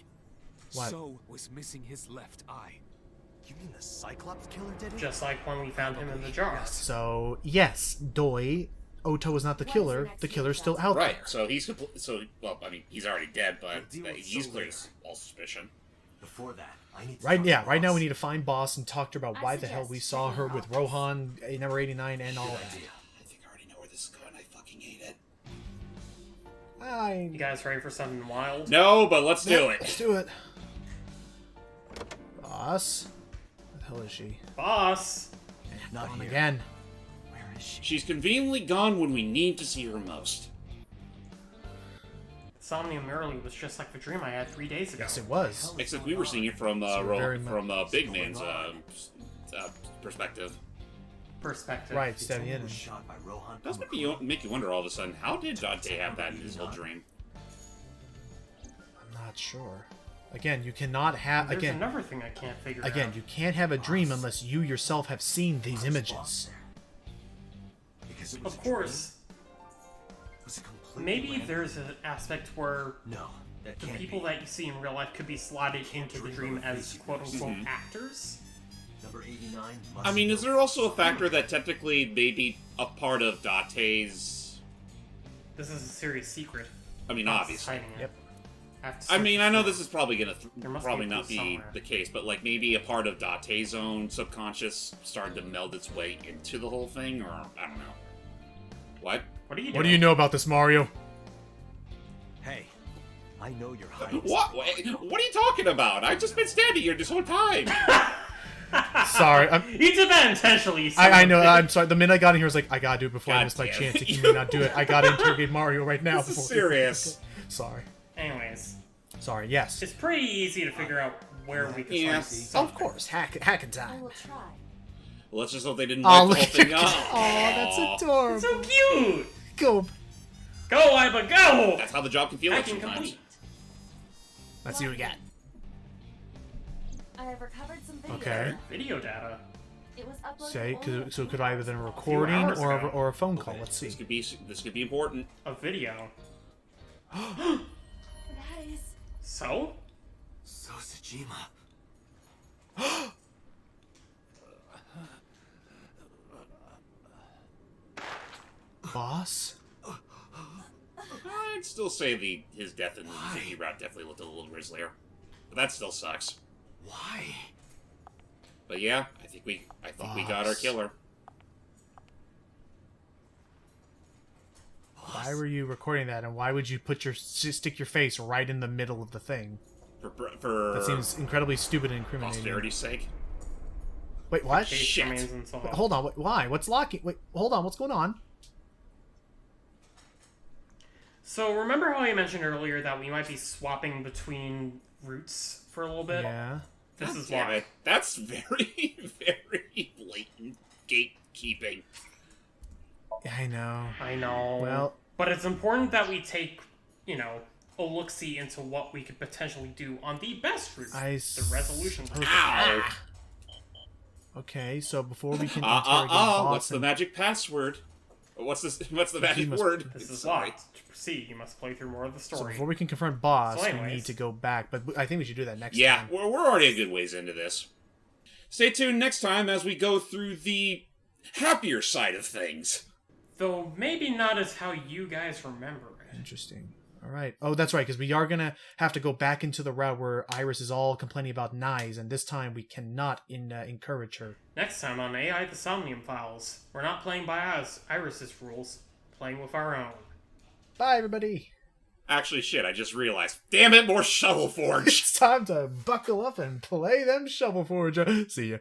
What? So was missing his left eye. You mean the Cyclops killer did it? Just like when we found him in the jar. So yes, Doi, Oto is not the killer. The killer's still out Right. there. So he's well, I mean, he's already dead, but We'll deal with he's Soul cleared later. all suspicion. Before that, I need to Right, talk yeah. to Right now Boss. we need to find Boss and talk to her about I why the hell suggest we saw checking her her with office. Rohan, number 89, and all that. I think I already know where this is going. I fucking hate it. You guys ready for something wild? No, but let's do it. Let's do it. Boss? Where the hell is she? Boss! Not gone again. Where is she? She's conveniently gone when we need to see her most. Somnium early was just like the dream I had 3 days ago. Yes, it was. Except we were seeing it from Big Man's perspective. Right, stepping in. Shot by Rohan. Does make you wonder all of a sudden, how did Dante have that in his whole dream? I'm not sure. Again, you cannot have... There's Again, another thing I can't figure out. Again, you can't have a dream unless you yourself have seen these images. Because it was Of course, was it completely maybe random? there's an aspect where No, that the can't people be. that you see in real life could be slotted into the dream as quote-unquote actors. Number 89 I mean, is there also a factor that technically maybe a part of Dante's... This is a serious secret. I mean, Boss is obviously. hiding it. Yep. I mean, I know this is probably gonna There must probably be a not clue be somewhere. the case, but like maybe a part of Dante's own subconscious started to meld its way into the whole thing, or I don't know. What? What are you doing? What do you know about this, Mario? Hey, I know you're hiding. What? What are you talking about? I've just been standing here this whole time. Sorry, He did that intentionally. I know. I'm sorry. The minute I got in here, I was like, I gotta do it before I God miss my damn chance. it. He may not do it. I gotta interrogate Mario right now. This is before- serious. Sorry. Anyways, Sorry. Yes. it's pretty easy to figure out where we can Yeah. find something. Of course. Hacking I time. will try. Well, let's just hope they didn't Oh, wipe the whole look thing at up. Oh, that's adorable. It's so cute! Go. Go, Iba, go! That's how the job can feel like Hacking sometimes. complete. Let's see what we got. I have recovered some video. Okay. Video data. It was uploaded Say, only so a could few I hours then a ago. recording hours or ago. or a phone call? Let's This see. could be important. A video. That is. So? So Tsujima. Boss. I'd still say his death in the Ikki route definitely looked a little grislier, but that still sucks. Why? But yeah, I think we got our killer. Why were you recording that, and why would you stick your face right in the middle of the thing? For That seems incredibly stupid and incriminating. posterity's sake. Wait, what? Case Shit. remains unsolved. Wait, hold on. Why? What's locking? Wait, hold on. What's going on? So remember how I mentioned earlier that we might be swapping between routes for a little bit? Yeah. This God is damn why. it. That's very, very blatant gatekeeping. I know. I know. Well- but it's important that we take, a look-see into what we could potentially do on the best route. The resolution route. Ow! Okay, so before we can interrogate boss what's the and- magic password? What's the magic word? This is Sorry. locked. To proceed, you must play through more of the So story. before we can confront boss, So we anyways. need to go back. But I think we should do that next Yeah, time. we're already a good ways into this. Stay tuned next time as we go through the happier side of things. Though maybe not as how you guys remember it. Interesting. All right. Oh, that's right, because we are gonna have to go back into the route where Iris is all complaining about knives, and this time we cannot encourage her. Next time on AI the Somnium Files, we're not playing by Iris's rules, playing with our own. Bye, everybody. Actually, shit, I just realized. Damn it, more Shovel Forge! It's time to buckle up and play them Shovel Forge. See ya.